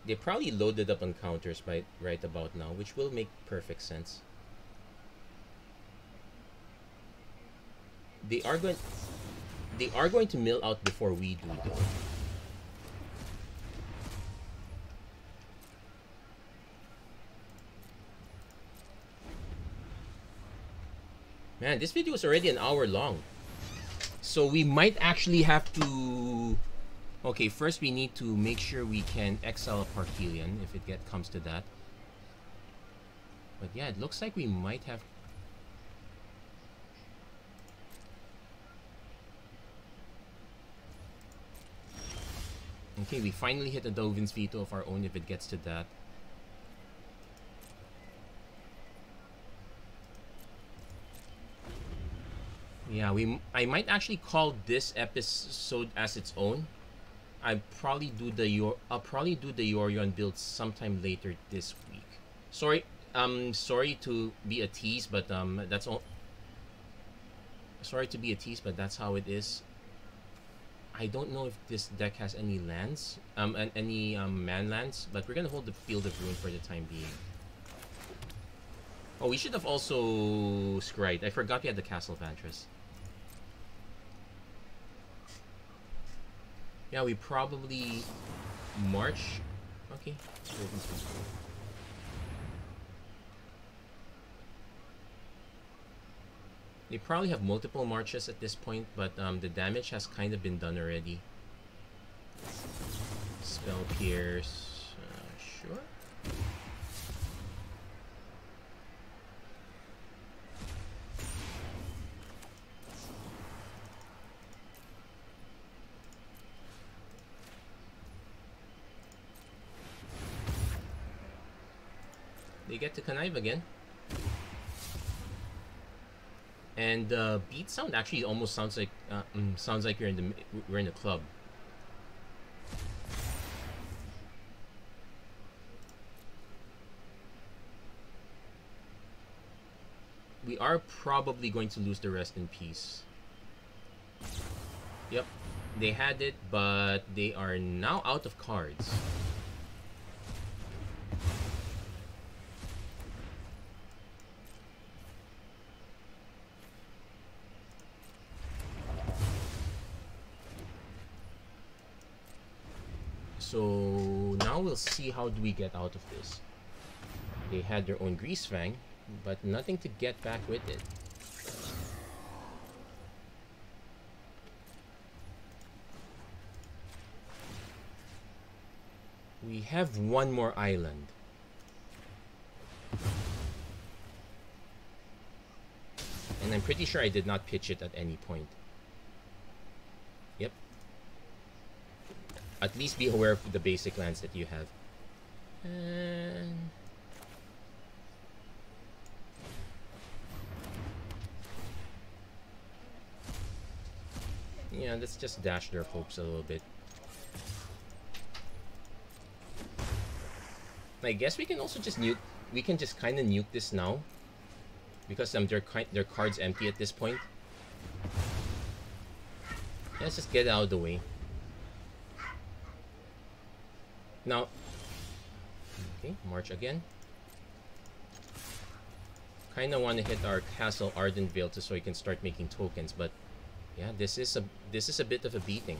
They probably loaded up on counters right about now, which will make perfect sense. They are going to mill out before we do, though. Man, this video is already an hour long. So we might actually have to... Okay, first we need to make sure we can exile Parhelion if it comes to that. But yeah, it looks like we might have... Okay, we finally hit a Dovin's Veto of our own if it gets to that. Yeah, I might actually call this episode as its own. I'll probably do the Yorion build sometime later this week. Sorry, sorry to be a tease, but that's all. Sorry to be a tease, but that's how it is. I don't know if this deck has any lands, and any man lands, but we're gonna hold the Field of Ruin for the time being. Oh, we should have also scryed. I forgot we had the Castle Vantress. Yeah, we probably march. Okay. They probably have multiple marches at this point, but the damage has kind of been done already. Spell Pierce. Sure. They get to connive again. And the beat sound actually almost sounds like we're in the club. We are probably going to lose the Rest in Peace. Yep, they had it, but they are now out of cards. So now we'll see how do we get out of this. They had their own Grease Fang, but nothing to get back with it. We have one more island. And I'm pretty sure I did not pitch it at any point. Yep. At least be aware of the basic lands that you have. And yeah, let's just dash their hopes a little bit. I guess we can also just nuke. We can just kind of nuke this now, because their card's empty at this point. Let's just get it out of the way. Now, okay, march again. Kind of want to hit our Castle Ardent Veil so we can start making tokens, but yeah, this is a bit of a beating.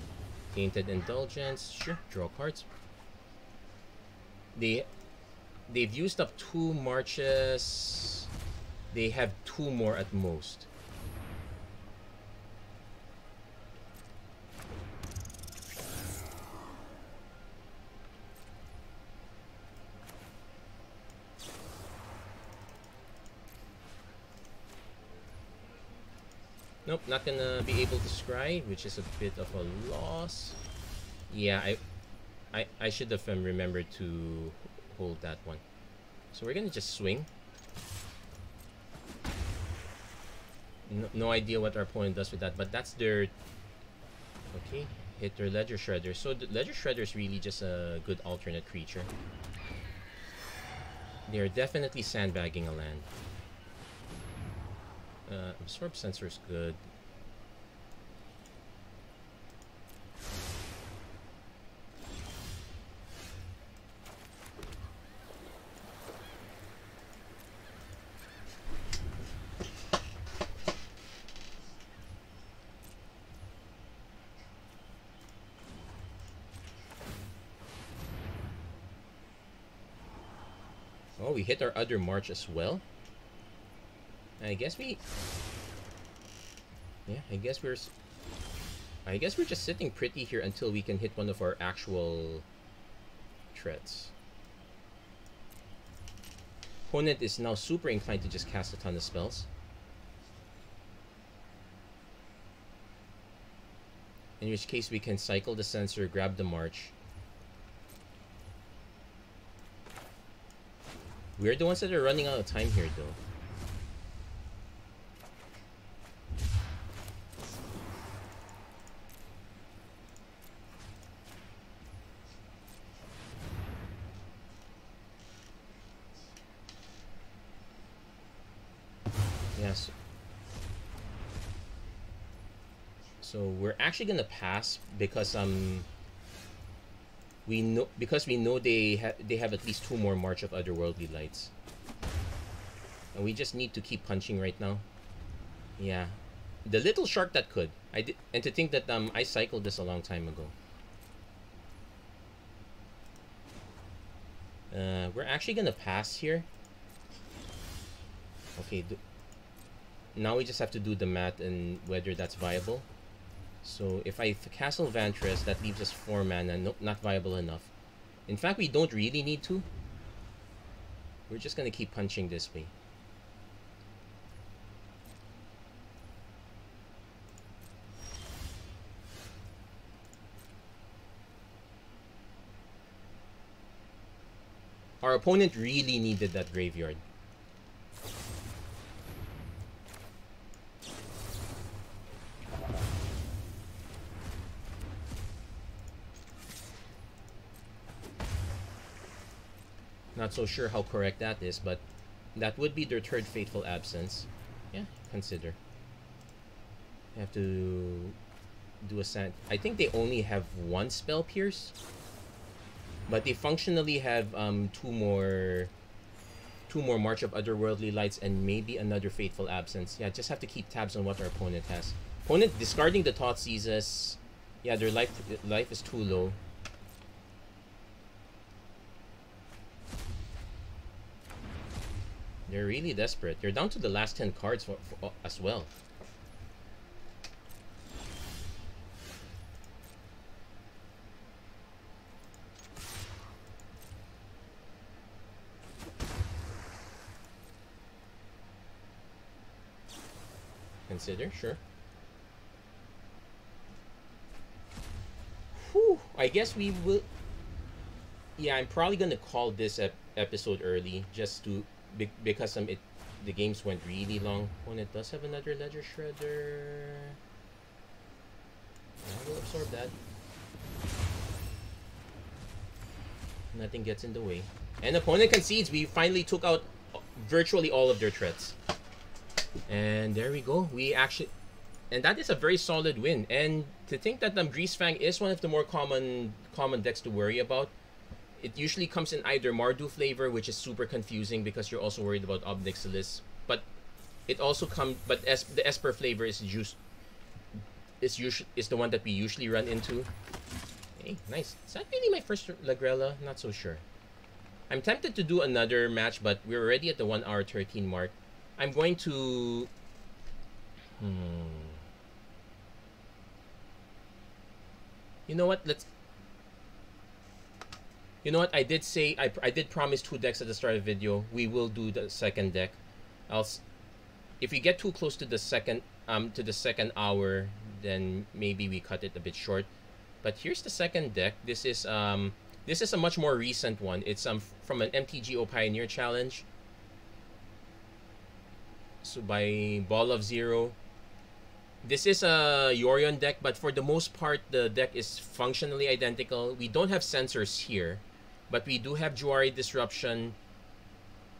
Tainted Indulgence, sure, draw cards. They've used up 2 marches. They have 2 more at most. Nope, not gonna be able to scry, which is a bit of a loss. Yeah, I should have remembered to hold that one. So we're gonna just swing. No idea what our opponent does with that, but that's their... Okay, hit their Ledger Shredder. So the Ledger Shredder is really just a good alternate creature. They're definitely sandbagging a land. Absorb Sensor is good. Oh, we hit our other march as well. I guess we... Yeah, I guess we're just sitting pretty here until we can hit one of our actual threats. Opponent is now super inclined to just cast a ton of spells. In which case we can cycle the Censor, grab the march. We're the ones that are running out of time here though. Yes. So we're actually gonna pass because we know they have at least 2 more March of Otherworldly Lights, and we just need to keep punching right now. Yeah, the little shark that could and to think that I cycled this a long time ago. We're actually gonna pass here. Okay, now we just have to do the math and whether that's viable. So if I castle Vantress, that leaves us 4 mana. Nope, not viable enough. In fact, we don't really need to. We're just gonna keep punching this way. Our opponent really needed that graveyard. Not so sure how correct that is, but that would be their 3rd Fateful Absence. Yeah, consider. You have to do a sand. I think they only have 1 Spell Pierce, but they functionally have 2 more March of Otherworldly Lights and maybe another Fateful Absence. Yeah, just have to keep tabs on what our opponent has. Opponent discarding the Thoughtseizes. Yeah, their life is too low. They're really desperate. They're down to the last 10 cards for as well. Consider, sure. Whew, I guess we will... Yeah, I'm probably gonna call this episode early just to... because the games went really long. Opponent does have another Ledger Shredder. I will absorb that. Nothing gets in the way. And opponent concedes. We finally took out virtually all of their threats. And there we go. We actually... And that is a very solid win. And to think that Greasefang is one of the more common decks to worry about. It usually comes in either Mardu flavor, which is super confusing because you're also worried about Nixilis. But it also comes... But the Esper flavor is the one that we usually run into. Hey, nice. Is that really my first Lagrella? Not so sure. I'm tempted to do another match, but we're already at the 1 hour 13 mark. I'm going to... You know what? You know what? I did say... I did promise 2 decks at the start of the video. We will do the second deck. If we get too close to the second hour, then maybe we cut it a bit short. But here's the second deck. This is a much more recent one. It's from an MTGO Pioneer Challenge. So by Ball of Zero. This is a Yorion deck, but for the most part, the deck is functionally identical. We don't have sensors here, but we do have Juari Disruption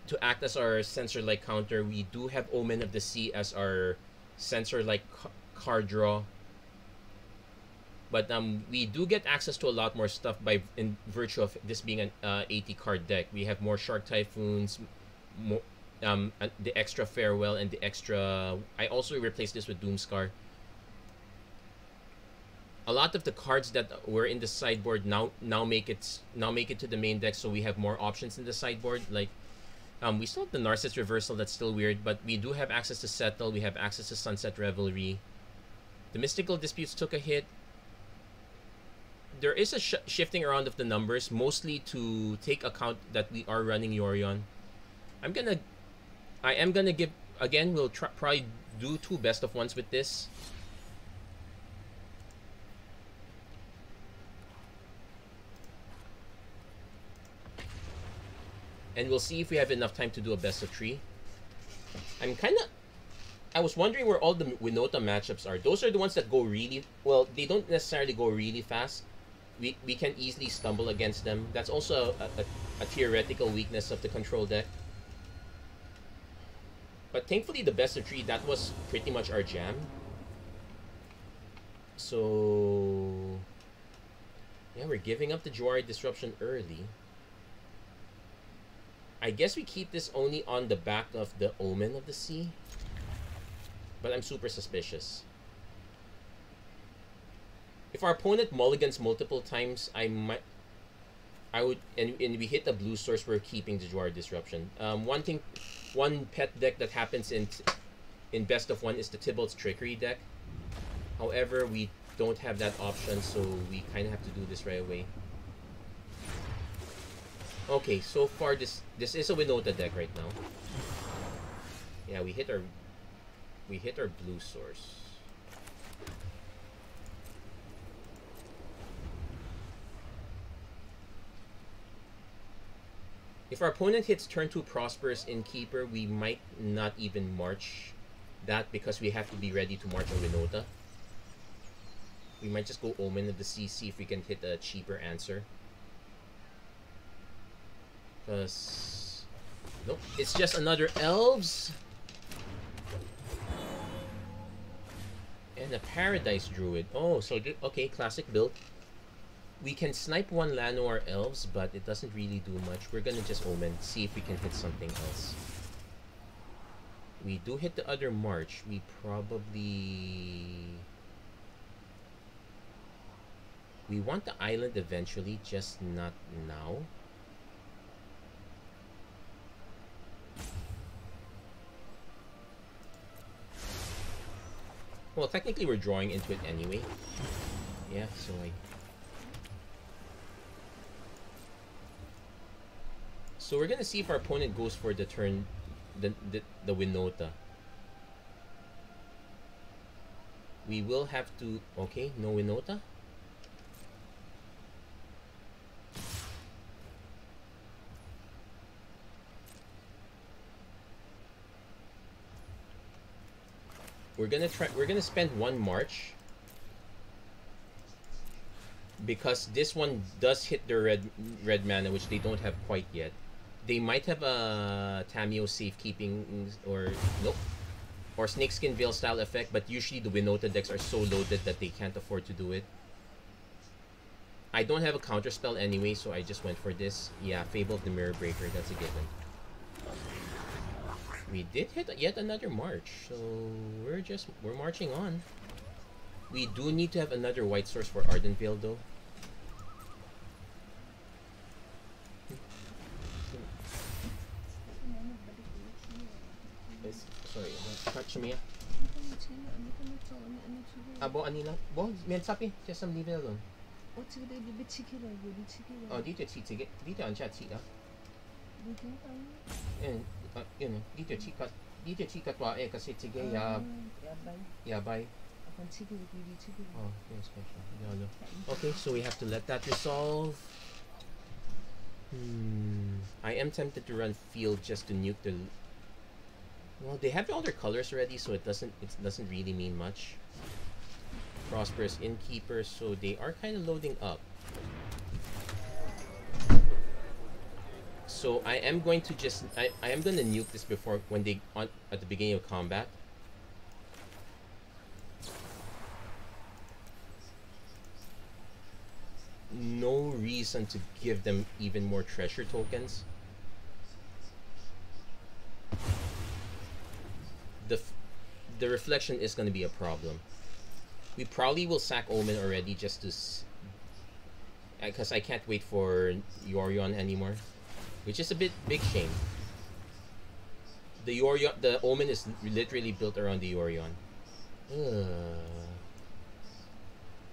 to act as our sensor-like counter. We do have Omen of the Sea as our sensor-like card draw. But we do get access to a lot more stuff in virtue of this being an 80 card deck. We have more Shark Typhoons, more, the extra Farewell, and the extra... I also replaced this with Doomskar. A lot of the cards that were in the sideboard now make it to the main deck, so we have more options in the sideboard. Like we still have the Narcissus Reversal, that's still weird, but we do have access to Settle. We have access to Sunset Revelry. The Mystical Disputes took a hit. There is a shifting around of the numbers, mostly to take account that we are running Yorion. I am gonna give, again, we'll probably do 2 best of 1s with this. And we'll see if we have enough time to do a best of 3. I was wondering where all the Winota matchups are. Those are the ones that go really, well, they don't necessarily go really fast. We can easily stumble against them. That's also a theoretical weakness of the control deck. But thankfully, the best of 3, that was pretty much our jam. So yeah, we're giving up the Jwari Disruption early. I guess we keep this only on the back of the Omen of the Sea. But I'm super suspicious. If our opponent mulligans multiple times, I would, and we hit the blue source, we're keeping the Jwari Disruption. One pet deck that happens in best of 1 is the Tibalt's Trickery deck. However, we don't have that option, so we kind of have to do this right away. Okay, so far this is a Winota deck right now. Yeah, we hit our blue source. If our opponent hits turn 2 Prosperous Innkeeper, we might not even march that because we have to be ready to march a Winota. We might just go Omen of the Sea, see if we can hit a cheaper answer. Because nope, it's just another Elves and a Paradise Druid. Oh, so okay, classic build. We can snipe one Llanowar Elves, but it doesn't really do much. We're gonna just Omen, see if we can hit something else. We do hit the other March. We probably... We want the island eventually, just not now. Well, technically we're drawing into it anyway. Yeah, so So we're gonna see if our opponent goes for the turn, the Winota. We will have to. Okay, no Winota. We're gonna spend one March because this one does hit the red mana, which they don't have quite yet. They might have a Tameo safekeeping or nope, or Snakeskin Veil style effect, but usually the Winota decks are so loaded that they can't afford to do it. I don't have a counter spell anyway, so I just went for this. Yeah, Fable of the Mirror Breaker, that's a given. We did hit yet another March, so we're marching on. We do need to have another white source for Ardent Veil though. Sorry, catch me. Bo anila. Bo, men sapi, just some leave it alone. Oh, dito sige. Dito ang chat siga. And you know, dito chika twa kasi sige yabay. Oh, very special. No. Okay, so we have to let that resolve. I am tempted to run field just to nuke the. Well, they have all their colors already, so it doesn't really mean much. Prosperous Innkeeper, so they are kind of loading up. So I am going to just I am going to nuke this before when they at the beginning of combat. No reason to give them even more treasure tokens. The reflection is going to be a problem. We probably will sack Omen already just to because I can't wait for Yorion anymore, which is a big shame. The Omen is literally built around the Yorion.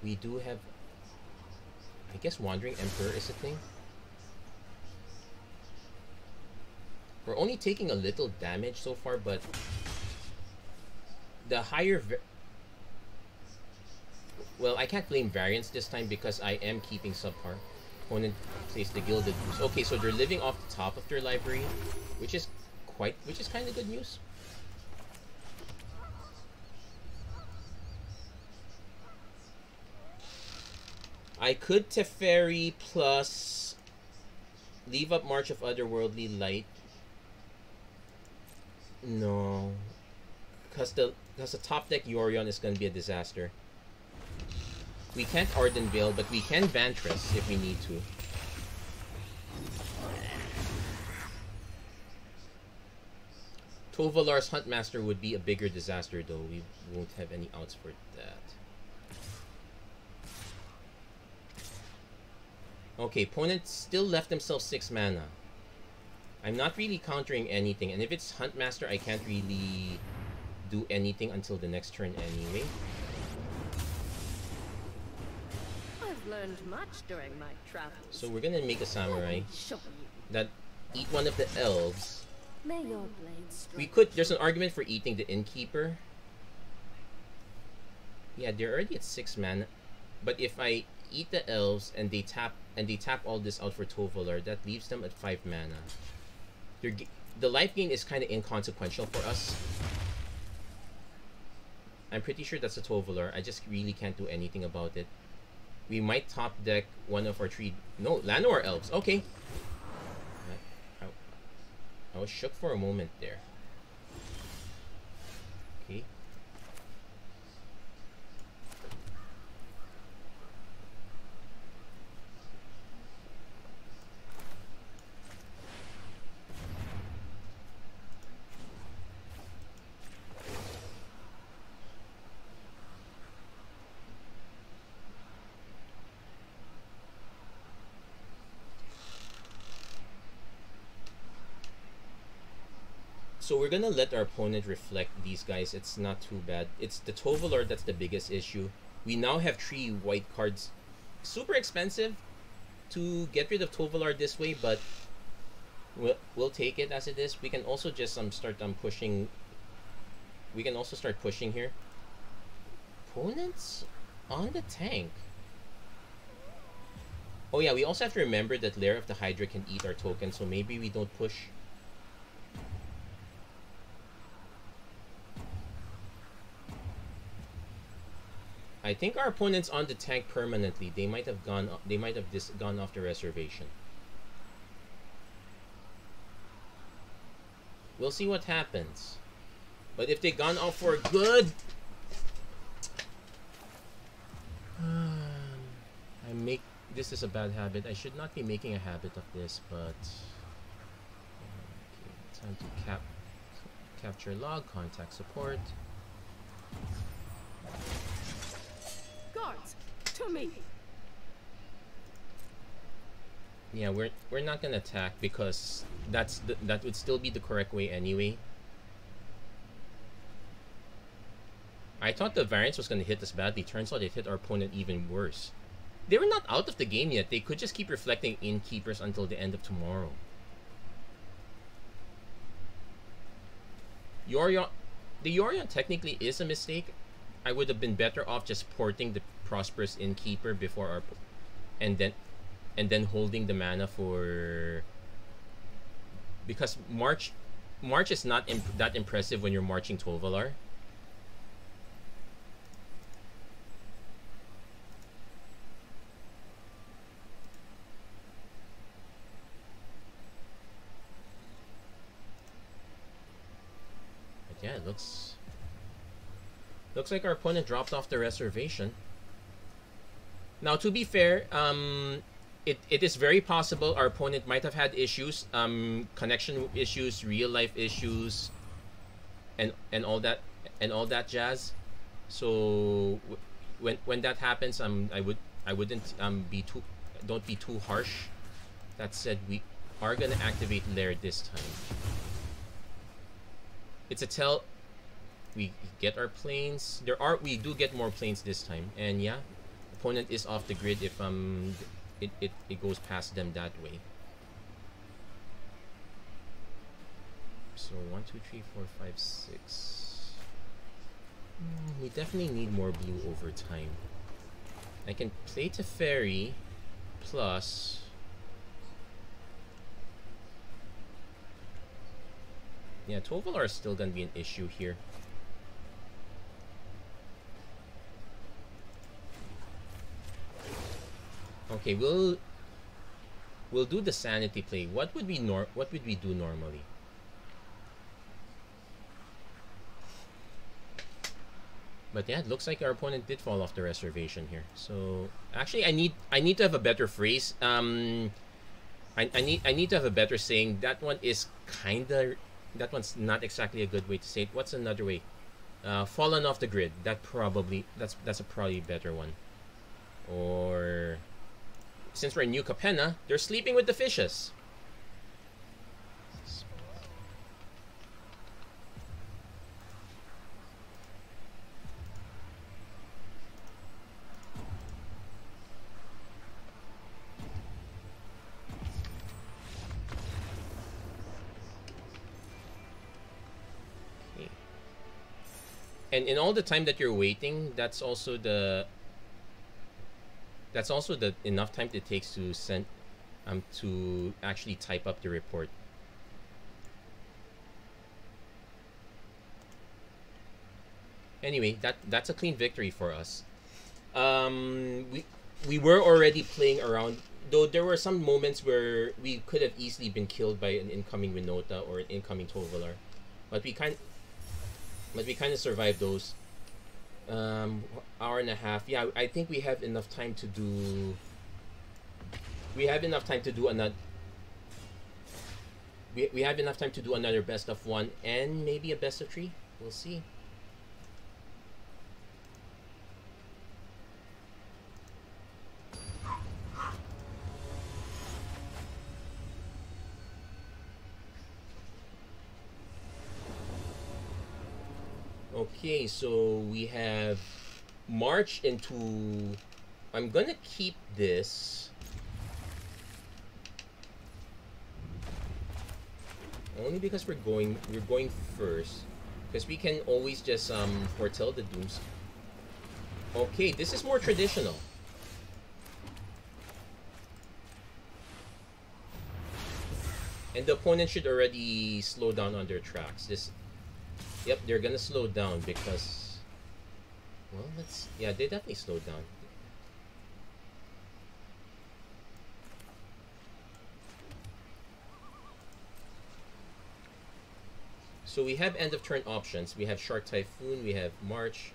We do have, I guess, Wandering Emperor is a thing. We're only taking a little damage so far, but the higher well, I can't blame variance this time because I am keeping subpar. Opponent plays the Gilded Goose. Okay, so they're living off the top of their library, which is kind of good news. I could Teferi plus leave up March of Otherworldly Light. No. Because the top deck Yorion is going to be a disaster. We can't Ardent Veil, but we can Vantress if we need to. Tovalar's Huntmaster would be a bigger disaster though. We won't have any outs for that. Okay, opponent still left themselves 6 mana. I'm not really countering anything, and if it's Huntmaster, I can't really do anything until the next turn anyway. I've learned much during my travels. So we're gonna make a Samurai Show you. that eat one of the elves. May your blade strike. We could, there's an argument for eating the Innkeeper. Yeah, they're already at 6 mana. But if I eat the elves and they tap all this out for Tovalar, that leaves them at 5 mana. The life gain is kind of inconsequential for us. I'm pretty sure that's a Tovalar. I just really can't do anything about it. We might top deck one of our 3... No, Llanowar elves. Okay. I was shook for a moment there. Okay. So we're gonna let our opponent reflect these guys. It's not too bad. It's the Tovalar that's the biggest issue. We now have 3 white cards. Super expensive to get rid of Tovalar this way, but we'll take it as it is. We can also just start pushing. We can also start pushing here. Opponents on the tank. Oh yeah, we also have to remember that Lair of the Hydra can eat our token, so maybe we don't push. I think our opponent's on the tank permanently. They might have gone. They might have gone off the reservation. We'll see what happens. But if they gone off for good, this is a bad habit. I should not be making a habit of this, but okay, time to capture log, contact support. Guards, to me. Yeah, we're not gonna attack because that would still be the correct way anyway. I thought the variance was gonna hit us badly. Turns out it hit our opponent even worse. They were not out of the game yet. They could just keep reflecting Innkeepers until the end of tomorrow. Yorion, the Yorion technically is a mistake. I would have been better off just porting the Prosperous Innkeeper before our, and then holding the mana for, because March is not that impressive when you're marching Tovalar. But yeah, it looks like our opponent dropped off the reservation. Now, to be fair, it is very possible our opponent might have had issues, connection issues, real life issues, and all that jazz. So when that happens, I wouldn't don't be too harsh. That said, we are gonna activate Lair this time. It's a tell. We get our planes. We do get more planes this time, and yeah, opponent is off the grid if it goes past them that way. So 1, 2, 3, 4, 5, 6. We definitely need more blue over time. I can play Teferi plus. Yeah, Tovalar is still gonna be an issue here. Okay, we'll do the sanity play. What would we do normally? But yeah, it looks like our opponent did fall off the reservation here. So actually, I need to have a better phrase. I need to have a better saying. That one is kinda. That one's not exactly a good way to say it. What's another way? Fallen off the grid. That's a probably better one. Or since we're in New Capenna, they're sleeping with the fishes. And in all the time that you're waiting, that's also the enough time it takes to send to actually type up the report. Anyway, that's a clean victory for us. We were already playing around, though there were some moments where we could have easily been killed by an incoming Winota or an incoming Tovolar, but we kind of survived those. Hour and a half. Yeah, I think we have enough time to do. We have enough time to do another. We have enough time to do another best of 1 and maybe a best of 3. We'll see. Okay, so we have March into. I'm gonna keep this only because we're going first, because we can always just foretell the dooms. Okay, this is more traditional. And the opponent should already slow down on their tracks. Yep, they're gonna slow down because, well, yeah, they definitely slowed down. So we have end of turn options. We have Shark Typhoon, we have March.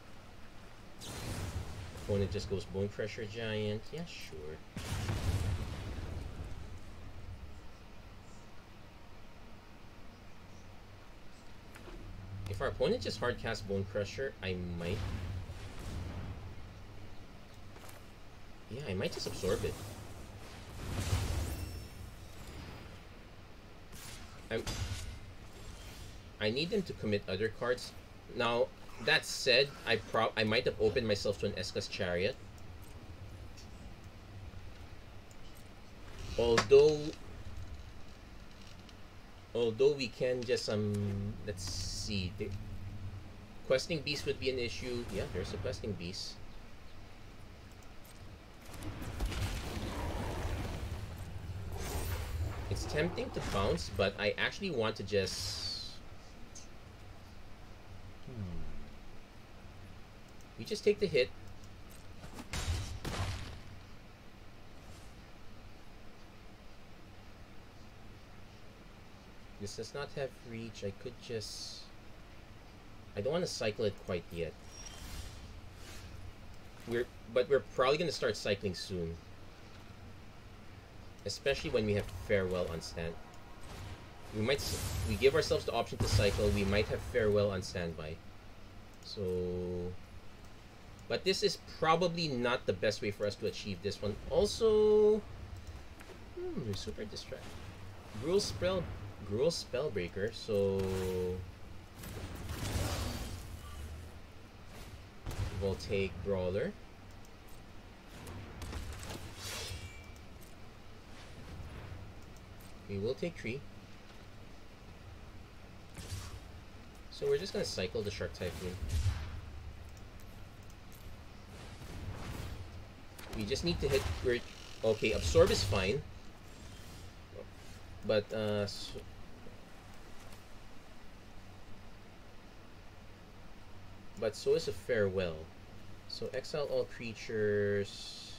Opponent just goes Bone Crusher Giant. Yeah, sure. If our opponent just hard casts Bone Crusher, I might. Yeah, I might just absorb it. I need them to commit other cards. Now, that said, I might have opened myself to an Esca's Chariot. Although we can just let's see. The questing beast would be an issue. Yeah, there's a questing beast. It's tempting to bounce, but I actually want to just we just take the hit. This does not have reach. I could just... I don't want to cycle it quite yet. But we're probably going to start cycling soon. Especially when we have Farewell on stand. We give ourselves the option to cycle. We might have Farewell on standby. So... But this is probably not the best way for us to achieve this one. Also... super distract. Gruul Spellbreaker, so... We'll take Brawler. We will take Tree. So we're just gonna cycle the Shark Typhoon. We just need to hit... Okay, Absorb is fine. But, but so is a Farewell. So exile all creatures.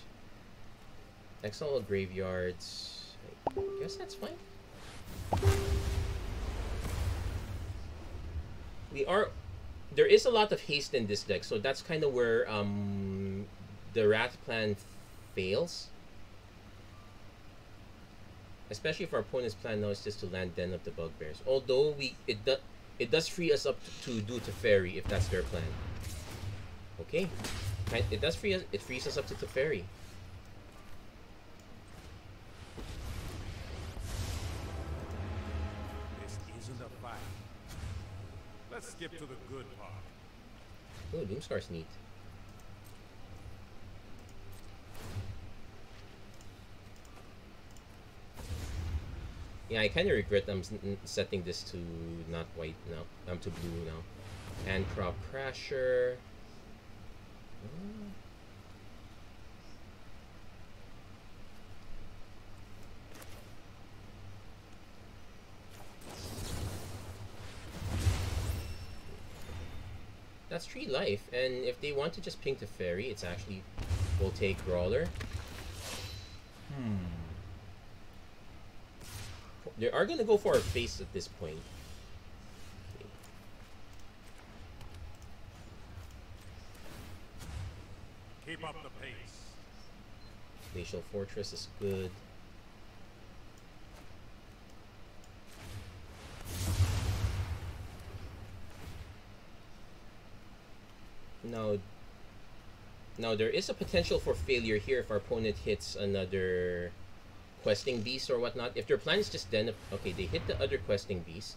Exile all graveyards. I guess that's fine. there is a lot of haste in this deck, so that's kind of where the Wrath plan fails. Especially if our opponent's plan now is just to land Den of the Bugbears. Although it does free us up to do Teferi if that's their plan. Okay, it does free us. It frees us up to Teferi. This isn't a fight. Let's skip to the good part. Oh, Doomskar's neat. Yeah, I kind of regret I'm setting this to not white now. To blue now. And Crop Crasher. That's 3 life, and if they want to just ping to Fairy, it's actually will take Brawler. They are gonna go for a face at this point. Okay. Keep up the pace. Glacial Fortress is good. Now there is a potential for failure here if our opponent hits another questing beast or whatnot. If their plan is just Den of... Okay, they hit the other questing beast,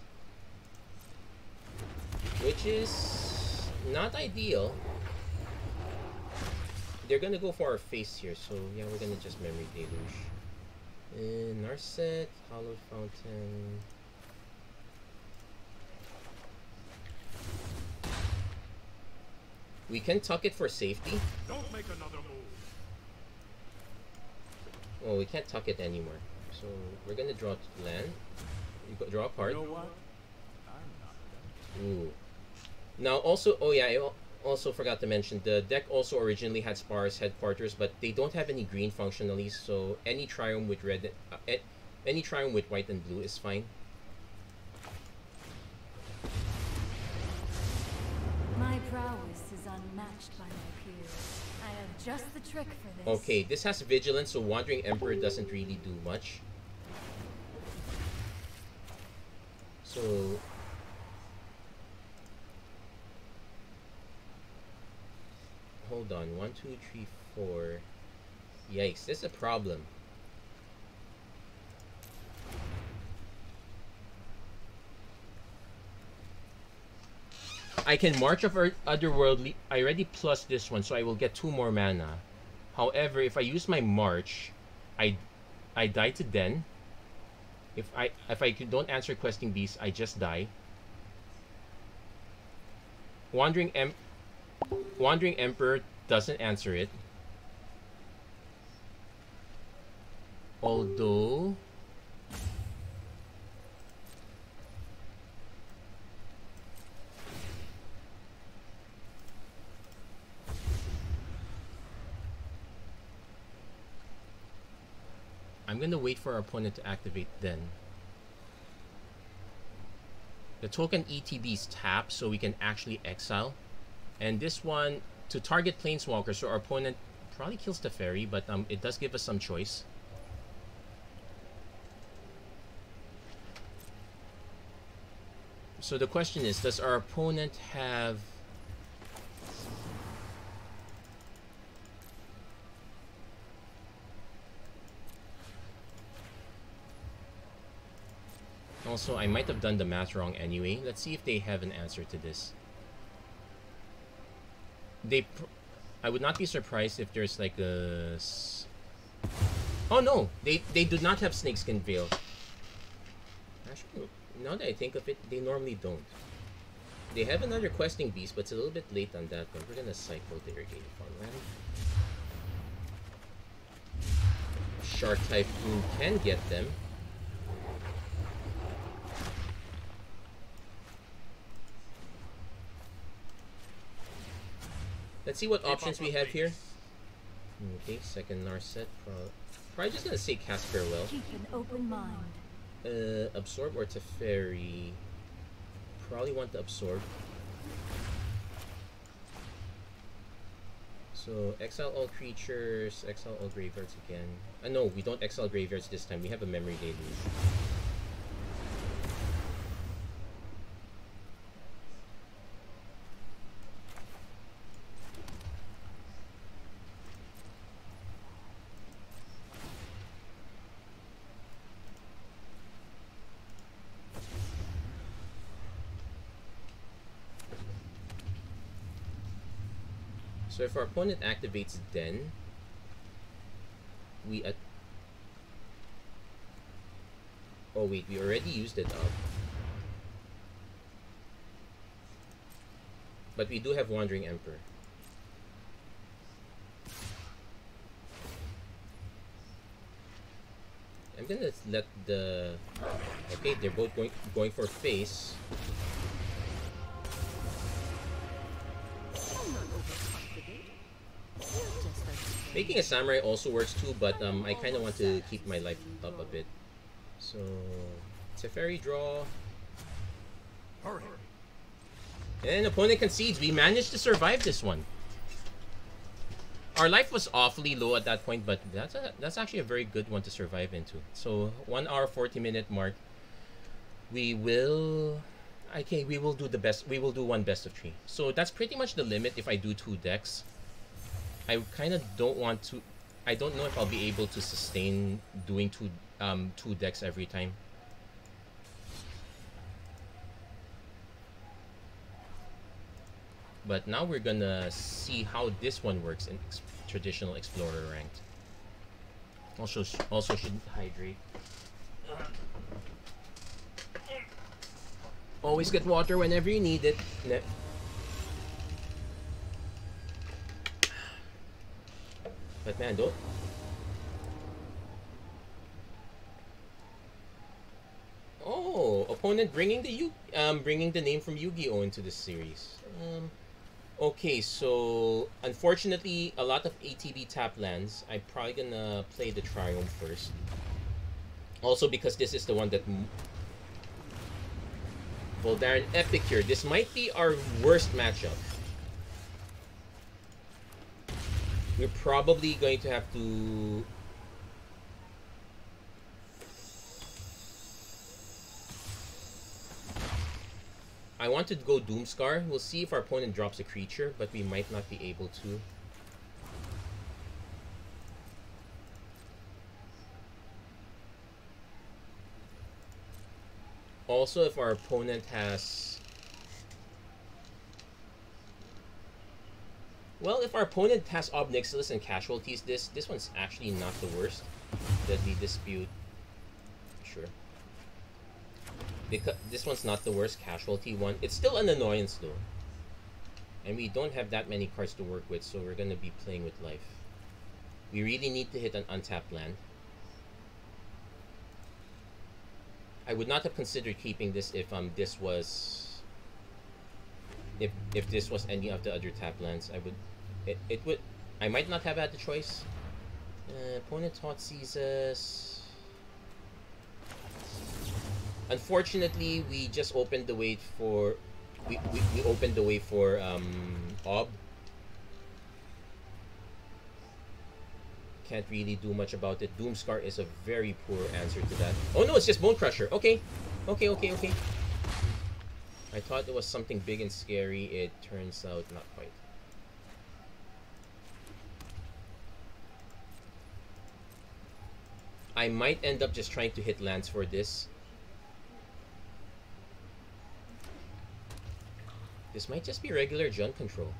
which is not ideal. They're gonna go for our face here, so yeah, we're gonna just Memory Deluge. Narset, Hallowed Fountain. We can tuck it for safety. Don't make another move. Well, we can't tuck it anymore. So we're gonna draw land. Draw a card. You know what? I'm not done. Ooh. Now also, oh yeah, I also forgot to mention the deck also originally had Spar's Headquarters, but they don't have any green functionally. So any Triumph with red, any Triumph with white and blue is fine. My prowess is unmatched by my peers. I have just the trick for this. Okay, this has Vigilance, so Wandering Emperor doesn't really do much. So... Hold on, 1, 2, 3, 4... Yikes, this is a problem. I can March of Otherworldly. I already plus this one, so I will get 2 more mana. However, if I use my March, I die to Den. If I don't answer Questing Beast, I just die. Wandering Emperor doesn't answer it. Although... I'm gonna wait for our opponent to activate then. The token ETB is tapped, so we can actually exile. And this one, to target Planeswalker, so our opponent probably kills the fairy, but it does give us some choice. So the question is, does our opponent have... Also, I might have done the math wrong anyway. Let's see if they have an answer to this. I would not be surprised if there's like a... Oh no! They do not have Snakeskin Veil. Actually, now that I think of it, they normally don't. They have another Questing Beast, but it's a little bit late on that one. We're gonna cycle the Irrigated Farmland. Shark Typhoon can get them. Let's see what options we have here. Okay, second Narset. Probably just gonna say Cast Farewell. Keep an open mind. Absorb or Teferi. Probably want to absorb. So exile all creatures, exile all graveyards again. No, we don't exile graveyards this time. We have a memory deluge. So if our opponent activates Den, we oh wait, we already used it up. But we do have Wandering Emperor. I'm gonna let the... Okay, they're both going for face. Making a samurai also works too, but I kind of want to keep my life up a bit. So, Teferi draw. Hurry. And opponent concedes. We managed to survive this one. Our life was awfully low at that point, but that's actually a very good one to survive into. So 1 hour 40-minute mark. We will do the best. We will do one best of 3. So that's pretty much the limit if I do 2 decks. I kind of don't want to. I don't know if I'll be able to sustain doing two decks every time. But now we're gonna see how this one works in traditional Explorer ranked. Also should hydrate. Always get water whenever you need it. But man, don't. Oh, opponent bringing the name from Yu-Gi-Oh into this series. Okay, so unfortunately, a lot of ATB tap lands. I'm probably gonna play the Triumph first. Also because this is the one that Voldaren Epicure. This might be our worst matchup. We're probably going to have to... I want to go Doomskar. We'll see if our opponent drops a creature, but we might not be able to. Also, if our opponent has... Well, if our opponent has Ob Nixilis and Casualties, this one's actually not the worst. Deadly Dispute. Sure. Because this one's not the worst Casualty one. It's still an annoyance though. And we don't have that many cards to work with, so we're gonna be playing with life. We really need to hit an untapped land. I would not have considered keeping this if this was if this was any of the other tap lands. I might not have had the choice. Opponent Thought Seizes. Unfortunately, we just opened the way for we opened the way for Ob. Can't really do much about it. Doomskar is a very poor answer to that. Oh no, it's just Bone Crusher. Okay. Okay. I thought it was something big and scary. It turns out not quite. I might end up just trying to hit lands for this. This might just be regular Jund control.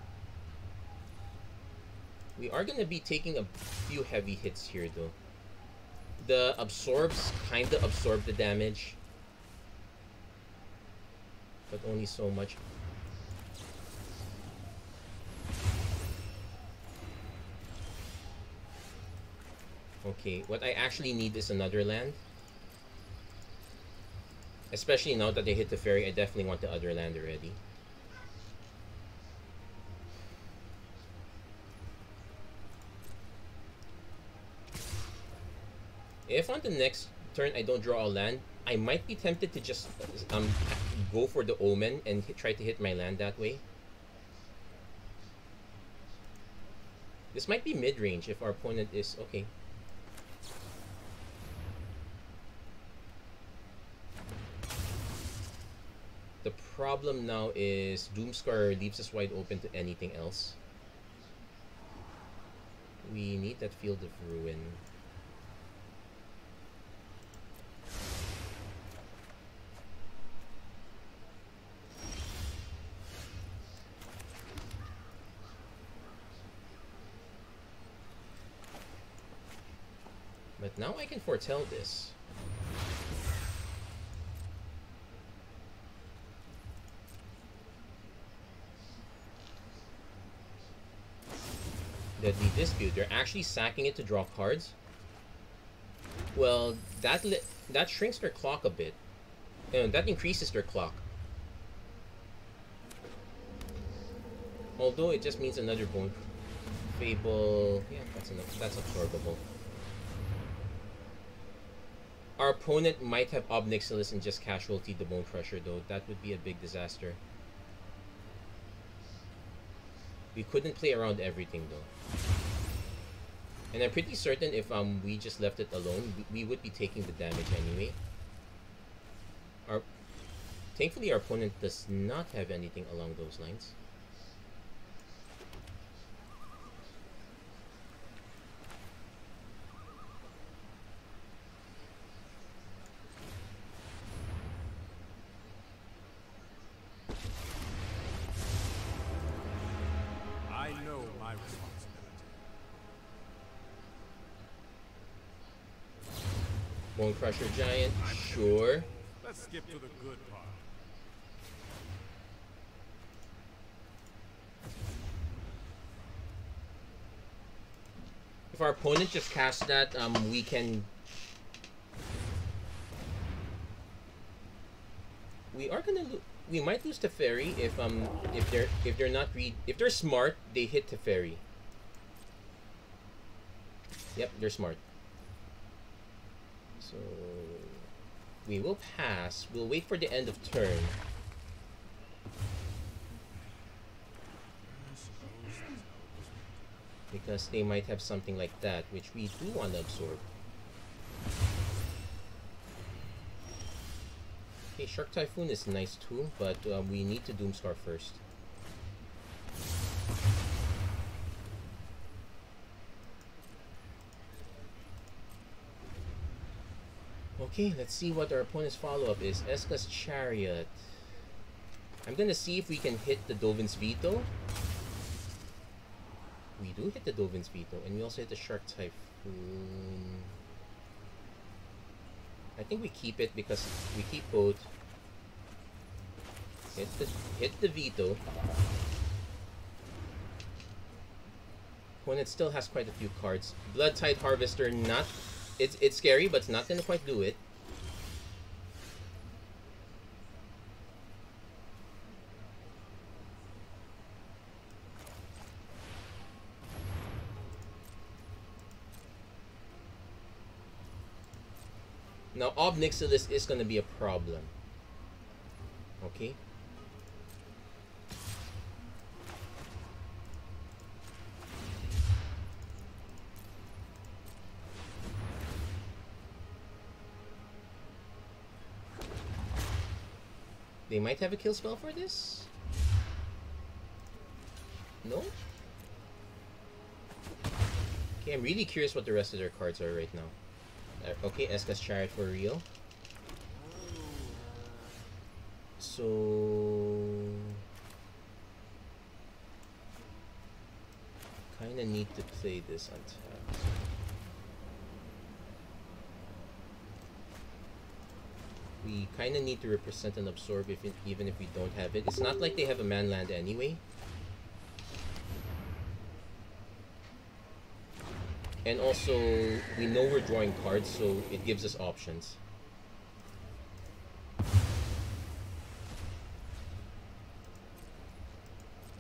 We are going to be taking a few heavy hits here though. The absorbs kind of absorb the damage, but only so much. Okay, what I actually need is another land. Especially now that they hit the ferry, I definitely want the other land already. If on the next turn I don't draw a land, I might be tempted to just go for the Omen and try to hit my land that way. This might be mid-range if our opponent is... Okay. The problem now is Doomskar leaves us wide open to anything else. We need that Field of Ruin. But now I can foretell this. Deadly Dispute. They're actually sacking it to draw cards. Well, that shrinks their clock a bit. And that increases their clock. Although it just means another Bone Fable. Yeah, that's enough. That's absorbable. Our opponent might have Ob Nixilis and just casualty the Bone Crusher, though. That would be a big disaster. We couldn't play around everything, though. And I'm pretty certain if we just left it alone, we would be taking the damage anyway. Thankfully, our opponent does not have anything along those lines. Bone Crusher Giant, sure. Let's skip to the good part. If our opponent just casts that, we can. We are gonna we might lose Teferi if they're smart, they hit Teferi. Yep, they're smart. So we will pass. We'll wait for the end of turn. Because they might have something like that, which we do want to absorb. Okay, Shark Typhoon is nice too, but we need to Doomskar first. Okay, let's see what our opponent's follow-up is. Eska's Chariot. I'm gonna see if we can hit the Dovin's Veto. We do hit the Dovin's Veto, and we also hit the Shark Typhoon. I think we keep it because we keep both. Hit the Veto. Opponent still has quite a few cards. Bloodtide Harvester, not... It's scary, but it's not gonna quite do it. Now, Ob Nixilis is gonna be a problem. Okay. They might have a kill spell for this? No? Okay, I'm really curious what the rest of their cards are right now. Okay, Eska's Chariot for real. So... kinda need to play this untapped. We kinda need to represent and absorb even if we don't have it. It's not like they have a man land anyway. And also, we know we're drawing cards, so it gives us options.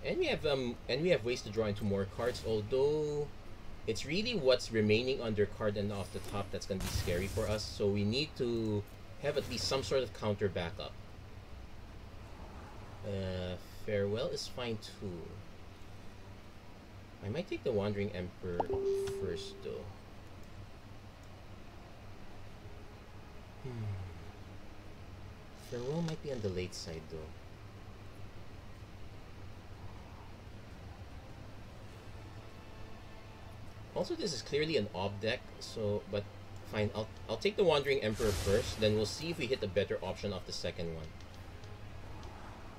And we have ways to draw into more cards, although it's really what's remaining on their card and off the top that's gonna be scary for us, so we need to have at least some sort of counter backup. Farewell is fine too. I might take the Wandering Emperor first, though. Farewell might be on the late side, though. Also, this is clearly an ob deck, so, but fine, I'll take the Wandering Emperor first, then we'll see if we hit a better option off the second one.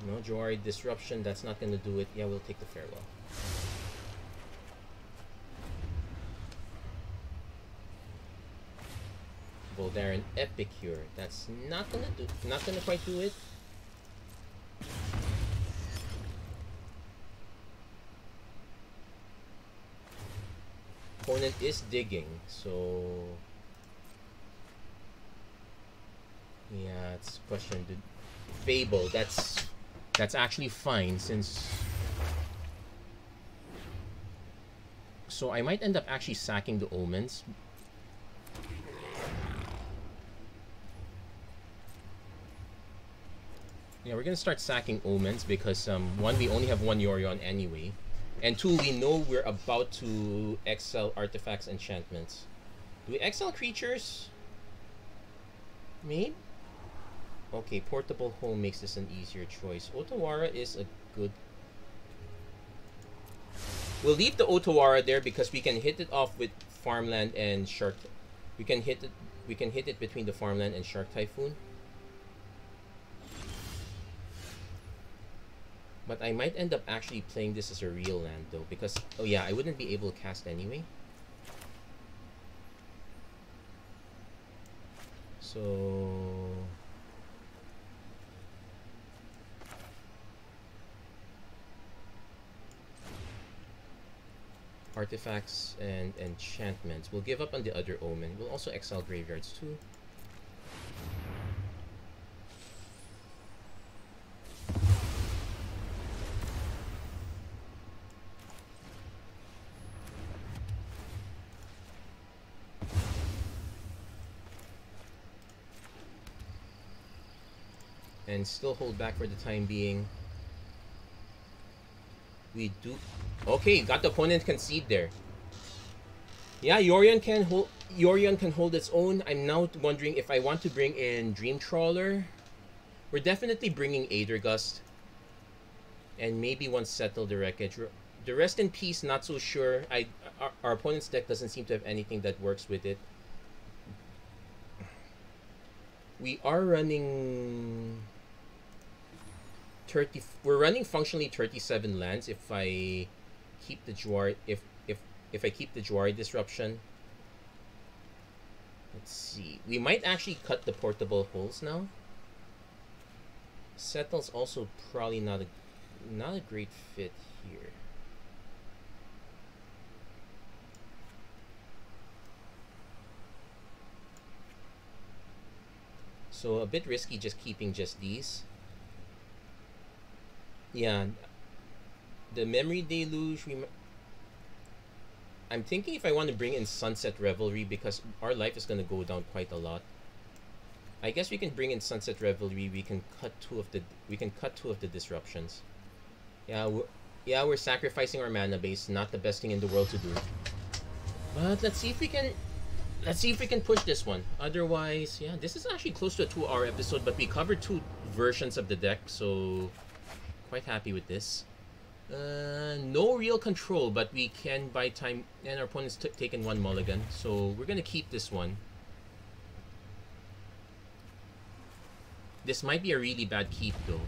No, Jawari Disruption, that's not gonna do it. Yeah, we'll take the Farewell. Voldaren Epicure, that's not gonna quite do it. Opponent is digging, so yeah, it's a question. Fable, that's actually fine since. So I might end up actually sacking the Omens. Yeah, we're gonna start sacking Omens because one, we only have one Yorion anyway, and two, we know we're about to exile artifacts, enchantments. Do we exile creatures? Maybe. Okay, Portable Home makes this an easier choice. Otawara is a good. We'll leave the Otawara there because we can hit it off with Farmland and Shark. We can hit it. We can hit it between the Farmland and Shark Typhoon. But I might end up actually playing this as a real land though, because oh yeah, I wouldn't be able to cast anyway. So artifacts and enchantments. We'll give up on the other Omen. We'll also exile graveyards too. And still hold back for the time being. We do. Okay, got the opponent concede there. Yeah, Yorion can hold its own. I'm now wondering if I want to bring in Dream Trawler. We're definitely bringing Aethergust. And maybe once Settle the Wreckage. The Rest in Peace, not so sure. Our opponent's deck doesn't seem to have anything that works with it. We are running 30. We're running functionally 37 lands if I keep the Jawari. If I keep the Jawari Disruption. Let's see. We might actually cut the Portable Holes now. Settle's also probably not a great fit here. So a bit risky just keeping just these. Yeah, the Memory Deluge. I'm thinking if I want to bring in Sunset Revelry because our life is going to go down quite a lot. I guess we can bring in Sunset Revelry. We can cut two of the disruptions. Yeah, we're sacrificing our mana base. Not the best thing in the world to do. But let's see if we can push this one. Otherwise, yeah, this is actually close to a 2-hour episode, but we covered 2 versions of the deck, so quite happy with this. No real control, but we can buy time, and our opponent's taken 1 mulligan, so we're gonna keep this one. This might be a really bad keep though.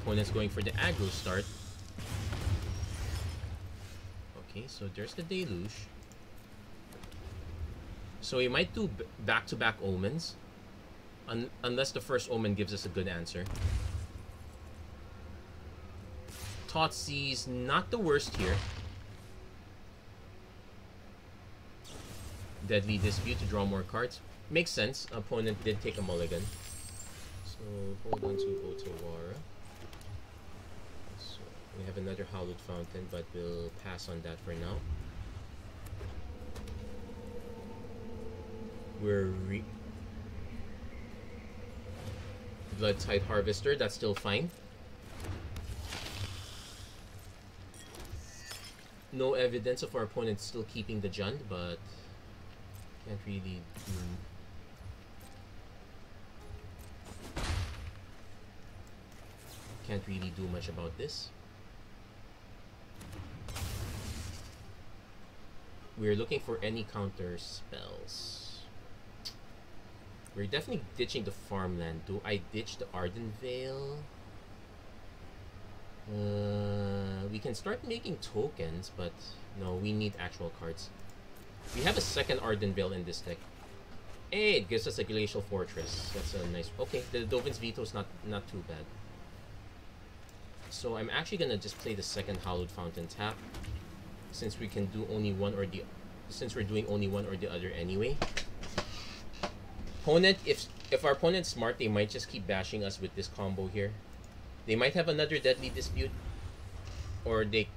Opponent's going for the aggro start. Okay, so there's the Deluge. So we might do back-to-back Omens. Unless the first Omen gives us a good answer. Thoughtseize, not the worst here. Deadly Dispute to draw more cards. Makes sense. Opponent did take a mulligan. So hold on to Otawara. So we have another Hallowed Fountain, but we'll pass on that for now. We're Bloodtide Harvester, that's still fine. no evidence of our opponent still keeping the Jund, but can't really do... Can't really do much about this. We're looking for any counter spells. We're definitely ditching the farmland. Do I ditch the Arden Vale? We can start making tokens, but no, we need actual cards. We have a second Arden Vale in this deck. Hey, it gives us a Glacial Fortress. That's a nice... Okay, the Dovin's Veto is not too bad. So I'm actually gonna just play the second Hallowed Fountain tap, since we can do only one or the... Since we're doing only one or the other anyway. Opponent, if our opponent's smart, they might just keep bashing us with this combo here. They might have another Deadly Dispute, or they...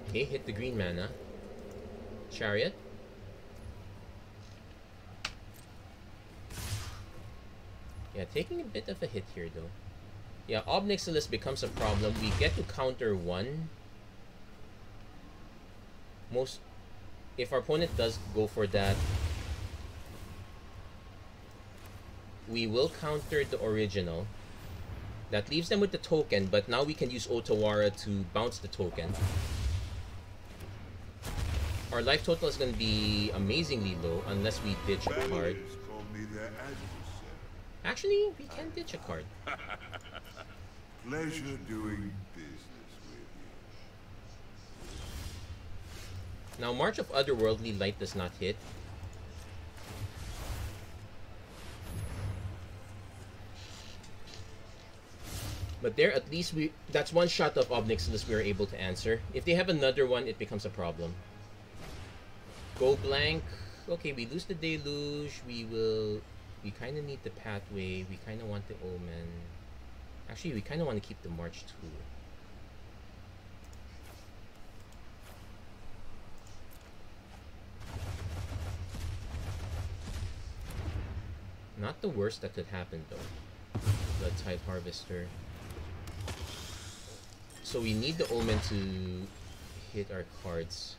Okay, hit the green mana. Chariot. Yeah, taking a bit of a hit here though. Yeah, Ob Nixilis becomes a problem. We get to counter one. If our opponent does go for that, we will counter the original. That leaves them with the token, but now we can use Otawara to bounce the token. Our life total is going to be amazingly low unless we ditch a card. Actually, we can ditch a card. Pleasure doing business with you. Now, March of Otherworldly Light does not hit. But there, at least that's one shot of Ob Nixilis we were able to answer. If they have another one, it becomes a problem. Go blank. Okay, we lose the Deluge. We kind of need the Pathway. We kind of want the Omen. Actually, we kind of want to keep the March too. Not the worst that could happen though. Blood Tide Harvester. So we need the Omen to hit our cards.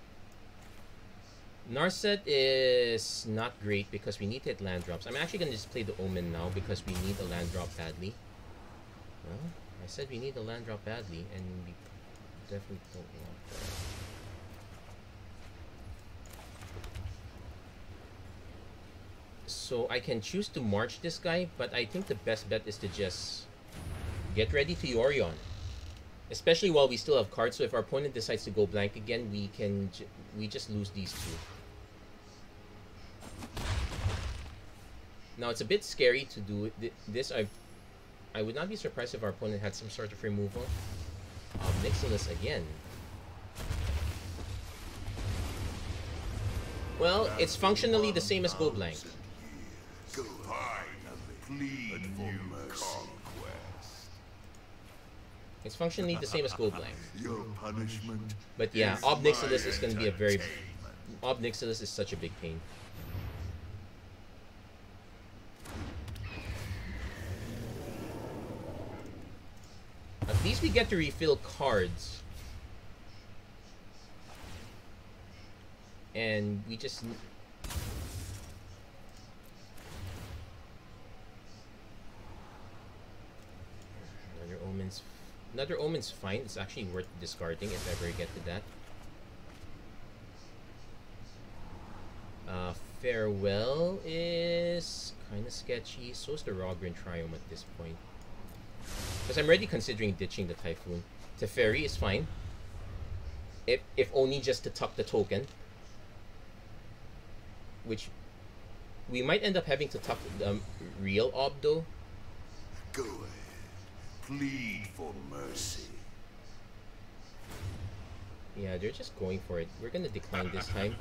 Narset is not great because we need to hit land drops. I'm actually going to just play the Omen now because we need a land drop badly. Well, I said we need a land drop badly, and we definitely don't want that. So I can choose to march this guy, but I think the best bet is to just get ready to Yorion. Especially while we still have cards, so if our opponent decides to go blank again, we just lose these two. Now it's a bit scary to do this. I would not be surprised if our opponent had some sort of removal. Nixilis again. Well, it's functionally the same as go blank. It's functionally the same as go blank. Your punishment. But yeah, Ob Nixilis is going to be a very... Ob Nixilis is such a big pain. At least we get to refill cards. And we just... Another Omen's fine. It's actually worth discarding if ever you get to that. Farewell is kind of sketchy. So is the Rogrin Triome at this point. Because I'm already considering ditching the Typhoon. Teferi is fine. If only just to tuck the token. Which we might end up having to tuck the real Ob though. Go ahead. Plead for mercy. Yeah, they're just going for it. We're gonna decline this time.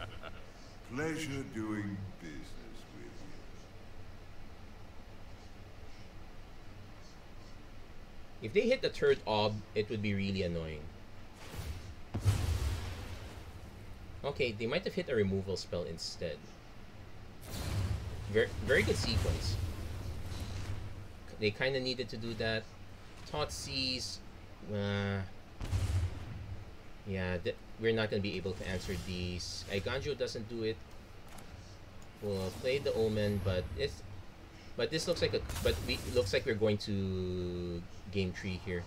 Pleasure doing business with you. If they hit the third Ob, it would be really annoying. Okay, they might have hit a removal spell instead. Very good sequence. They kind of needed to do that. Thoughtseize. Yeah, we're not going to be able to answer these. Aiganjo doesn't do it. We'll play the Omen, but this looks like looks like we're going to game 3 here.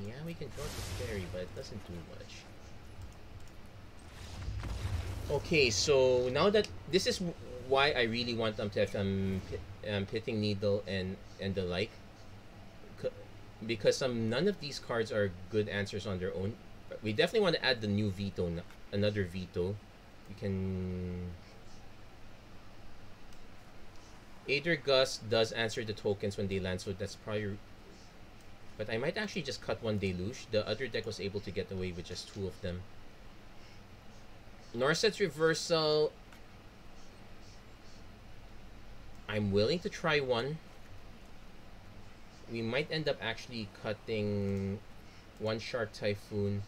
Yeah, we can draw the fairy, but it doesn't do much. Okay, so now that this is why I really want them to have Pithing Needle and the like, because none of these cards are good answers on their own. We definitely want to add the new veto, another veto. We can. Aether Gust does answer the tokens when they land, so that's probably. But I might actually just cut one Deluge. The other deck was able to get away with just 2 of them. Norset's Reversal. I'm willing to try one. We might end up actually cutting 1 Shark Typhoon.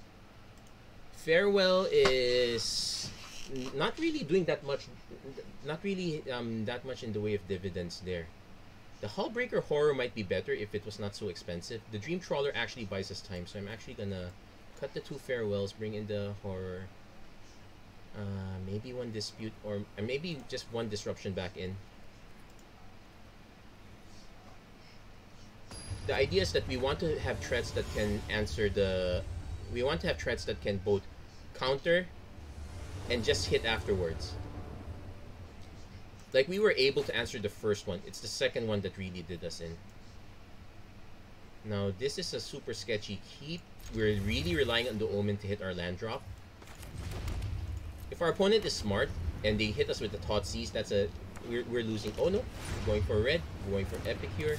Farewell is not really doing that much. Not really that much in the way of dividends there. The Hullbreaker Horror might be better if it was not so expensive. The Dream Trawler actually buys us time, so I'm actually gonna cut the 2 Farewells, bring in the Horror. Maybe 1 Dispute, or maybe just 1 Disruption back in. The idea is that we want to have threats that can answer the... We want to have threats that can both counter and just hit afterwards. Like, we were able to answer the first one. It's the second one that really did us in. Now, this is a super sketchy keep. We're really relying on the Omen to hit our land drop. If our opponent is smart and they hit us with the Thoughtseize, that's a... We're losing. Oh no, we're going for red. We're going for Epicure.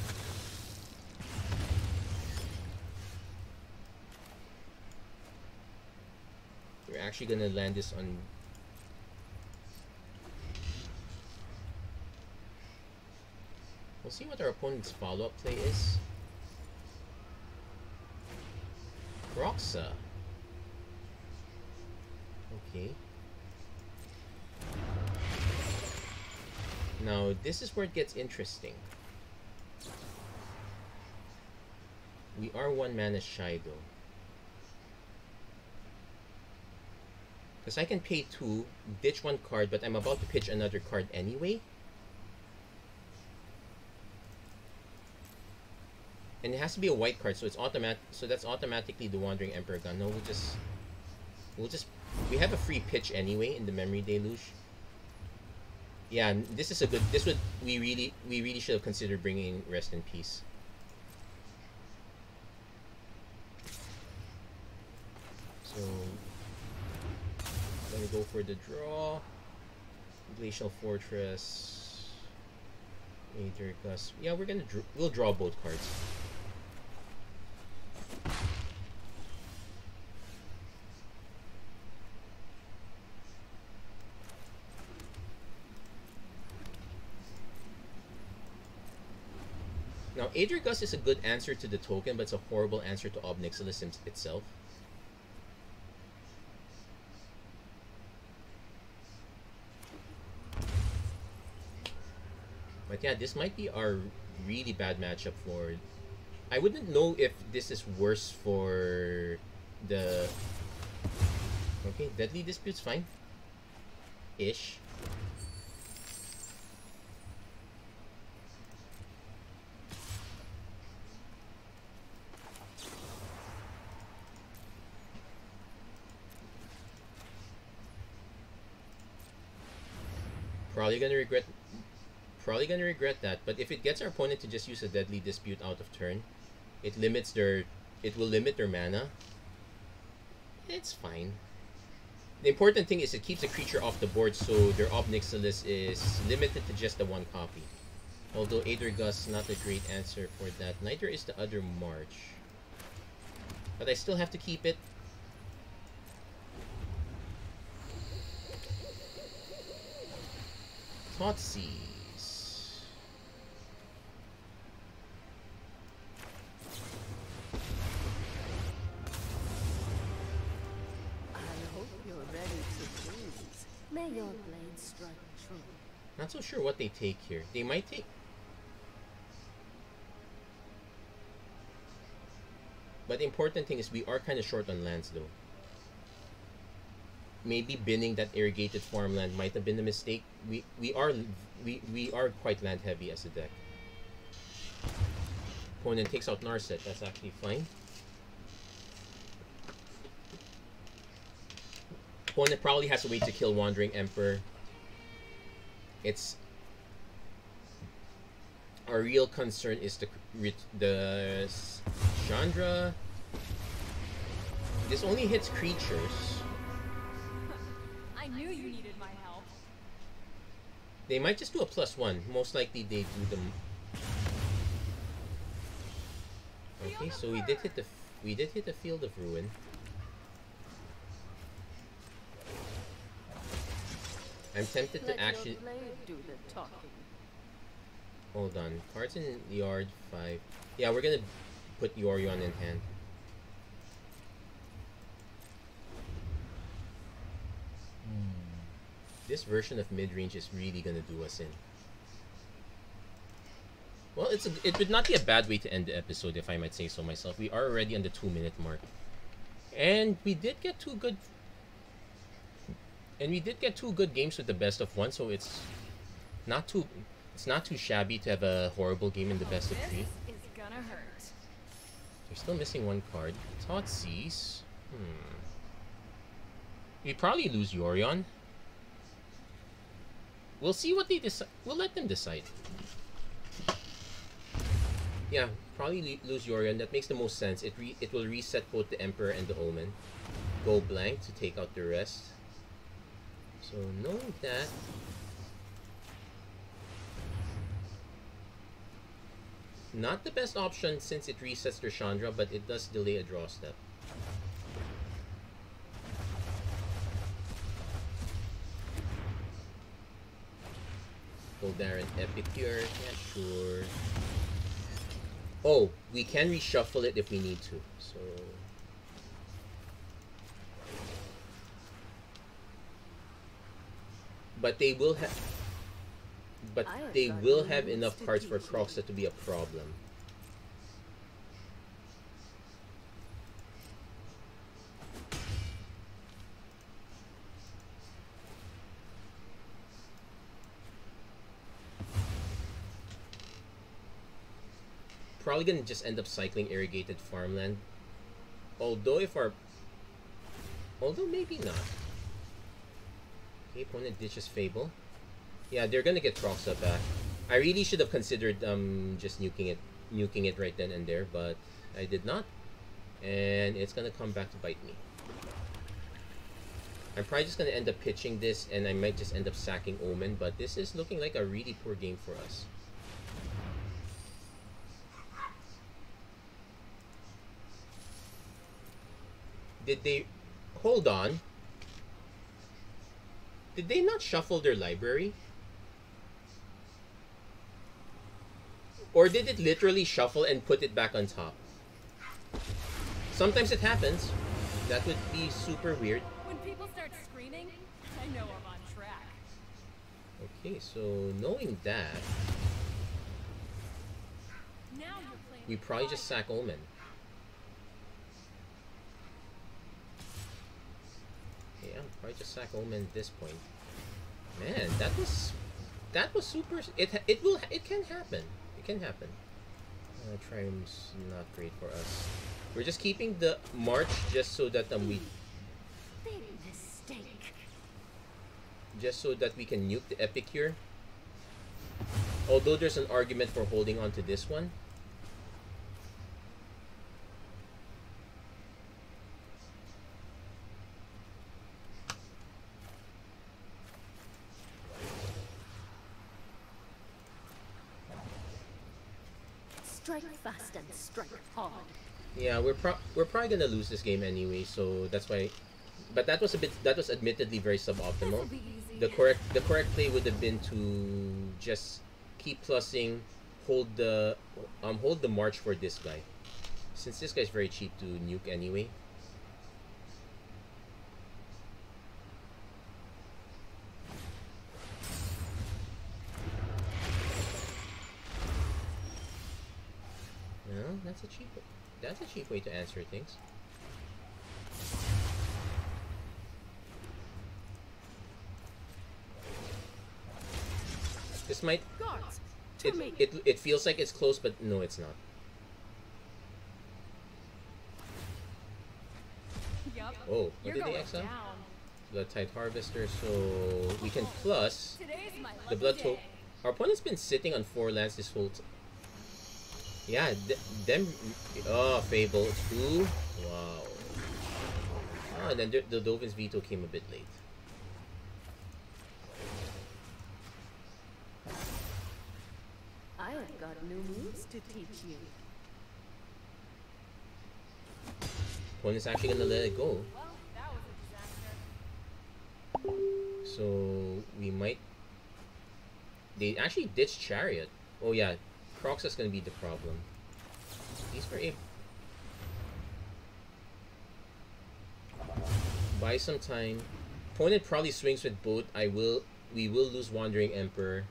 We're actually gonna land this on... We'll see what our opponent's follow-up play is. Roxa. Okay. Now, this is where it gets interesting. We are 1 mana shy, though. Because I can pay 2, ditch 1 card, but I'm about to pitch another card anyway. And it has to be a white card, so it's automatic. So that's automatically the Wandering Emperor Gun. No, we have a free pitch anyway in the Memory Deluge. Yeah, this is a good. We really should have considered bringing Rest in Peace. So I'm gonna go for the draw. Glacial Fortress. Aether Gust. Yeah, we'll draw both cards. Now, Aether Gust is a good answer to the token, but it's a horrible answer to Ob Nixilis itself. But yeah, this might be our really bad matchup for... I wouldn't know if this is worse for the... Okay, Deadly Dispute's fine. Ish. Probably gonna regret that, but if it gets our opponent to just use a Deadly Dispute out of turn, it will limit their mana. It's fine. The important thing is it keeps the creature off the board, so their Ob Nixilis is limited to just the 1 copy. Although Aether Gust not a great answer for that. Neither is the other March. But I still have to keep it. Thoughtseize. I hope you're ready to please. May your blade strike true. Not so sure what they take here. They might take... But the important thing is we are kind of short on lands though. Maybe binning that irrigated farmland might have been a mistake. We are quite land heavy as a deck. Opponent takes out Narset. That's actually fine. Opponent probably has a way to kill Wandering Emperor. It's our real concern is the Chandra. This only hits creatures. I knew you needed my help. They might just do a +1. Most likely they do them. Okay, so we did hit the Field of Ruin. I'm tempted to actually. Let your blade do the talking. Hold on. Cards in the yard 5. Yeah, we're gonna put Yorion in hand. This version of mid-range is really gonna do us in. Well, it would not be a bad way to end the episode, if I might say so myself. We are already on the 2-minute mark, and we did get two good. And we did get 2 good games with the best of 1, so it's not too shabby to have a horrible game in the best of 3. This is gonna hurt. They're still missing 1 card. Thoughtseize. We probably lose Yorion. We'll see what they decide. We'll let them decide. Yeah, probably lose Yorion. That makes the most sense. It will reset both the Emperor and the Omen. Go blank to take out the rest. So knowing that, not the best option since it resets their Chandra, but it does delay a draw step. Goldarin Epicure, yeah, sure. Oh, we can reshuffle it if we need to. So but they will have enough cards for Croxa to be a problem. Probably gonna just end up cycling irrigated farmland. Although maybe not. Okay, opponent ditches Fable. Yeah, they're gonna get Croxa back. I really should have considered just nuking it right then and there, but I did not. And it's gonna come back to bite me. I'm probably just gonna end up pitching this, and I might just end up sacking Omen, but this is looking like a really poor game for us. Did they... Hold on. Did they not shuffle their library? Or did it literally shuffle and put it back on top? Sometimes it happens. That would be super weird. When people start screaming, I know I'm on track. Okay, so knowing that, Now you're playing we probably just sack Omen. Yeah, probably just sack Omen at this point. Man, that was super. It can happen. It can happen. Triumph's not great for us. We're just keeping the March just so that big mistake. just so that we can nuke the Epicure. Although there's an argument for holding on to this one. Strike fast and strike hard. Yeah, we're probably gonna lose this game anyway, so that's why. But that was admittedly very suboptimal. This'll be easy. The correct play would have been to just keep plussing, hold the march for this guy, since this guy's very cheap to nuke anyway. No, that's a cheap one. That's a cheap way to answer things. This might... Guards, to me. It feels like it's close, but no, it's not. Yup. Oh, what You're did they going exile? down. Blood Tide Harvester, so we can plus Today's my the lucky Blood day. Token. Our opponent's been sitting on 4 lands this whole time. Yeah, them... Oh, Fable 2. Wow. Oh, and then the Dovin's Veto came a bit late. I have got new moves to teach you. Opponent's actually gonna let it go. Well, that was a disaster. So we might... They actually ditched Chariot. Oh yeah, Crocs is gonna be the problem. These were able... Buy some time. Opponent probably swings with both. We will lose Wandering Emperor.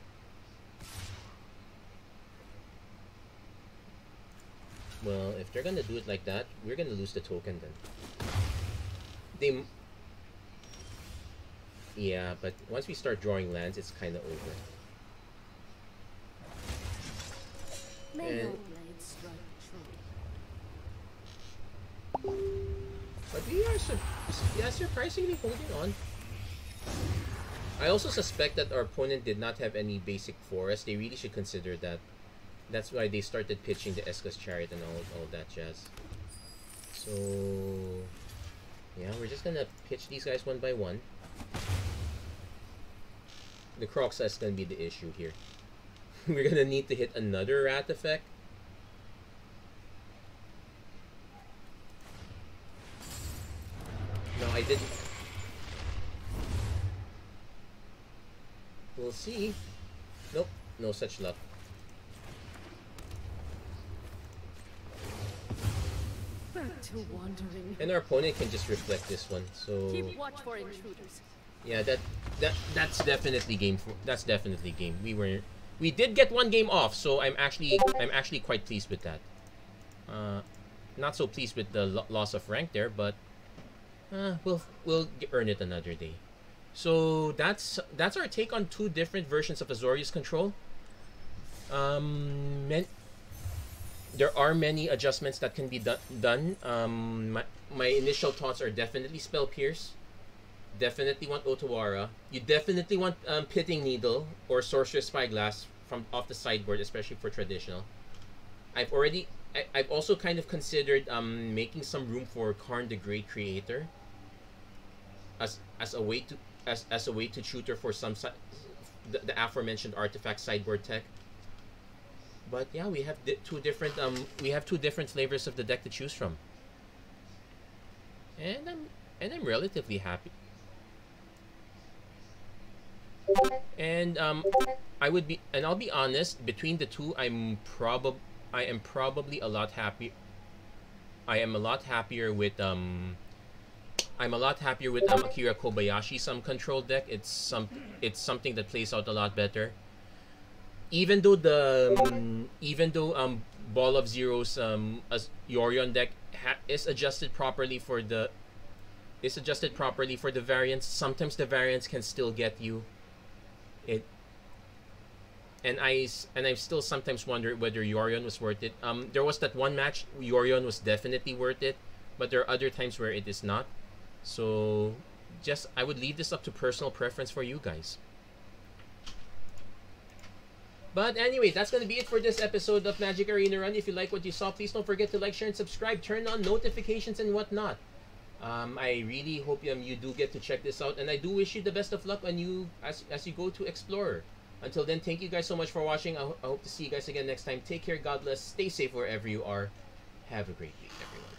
Well, if they're gonna do it like that, we're gonna lose the token then. Yeah, but once we start drawing lands, it's kind of over. May your And- blade strike true. But we are surprisingly holding on. I also suspect that our opponent did not have any basic forest. They really should consider that. That's why they started pitching the Esca's Chariot and all that jazz. So yeah, we're just gonna pitch these guys one by one. The Crocs is gonna be the issue here. We're gonna need to hit another rat effect. No, I didn't. We'll see. Nope, no such luck. Back to wandering. And our opponent can just reflect this one. So Keep watch for intruders. yeah, that's definitely game. That's definitely game. We did get one game off, so I'm actually quite pleased with that. Not so pleased with the loss of rank there, but we'll earn it another day. So that's our take on 2 different versions of Azorius Control. There are many adjustments that can be done. My initial thoughts are definitely Spell Pierce. Definitely want Otawara. You definitely want Pithing Needle or Sorcerous Spyglass from off the sideboard, especially for traditional. I've also kind of considered making some room for Karn the Great Creator as a way to tutor for some the aforementioned artifact sideboard tech. But yeah, we have 2 different flavors of the deck to choose from, and I'm relatively happy. And I'll be honest, between the 2, I am probably a lot happy. I am a lot happier with AKIRA Kobayashi's control deck. It's something that plays out a lot better. Even though Ball of Zero's Yorion deck is adjusted properly for the variants, sometimes the variants can still get you. And I still sometimes wonder whether Yorion was worth it. There was that one match Yorion was definitely worth it, but there are other times where it is not. So I would leave this up to personal preference for you guys. But anyway, that's going to be it for this episode of Magic Arena Run. If you like what you saw, please don't forget to like, share, and subscribe. Turn on notifications and whatnot. I really hope you do get to check this out. And I do wish you the best of luck as you go to Explorer. Until then, thank you guys so much for watching. I hope to see you guys again next time. Take care, God bless, stay safe wherever you are. Have a great week, everyone.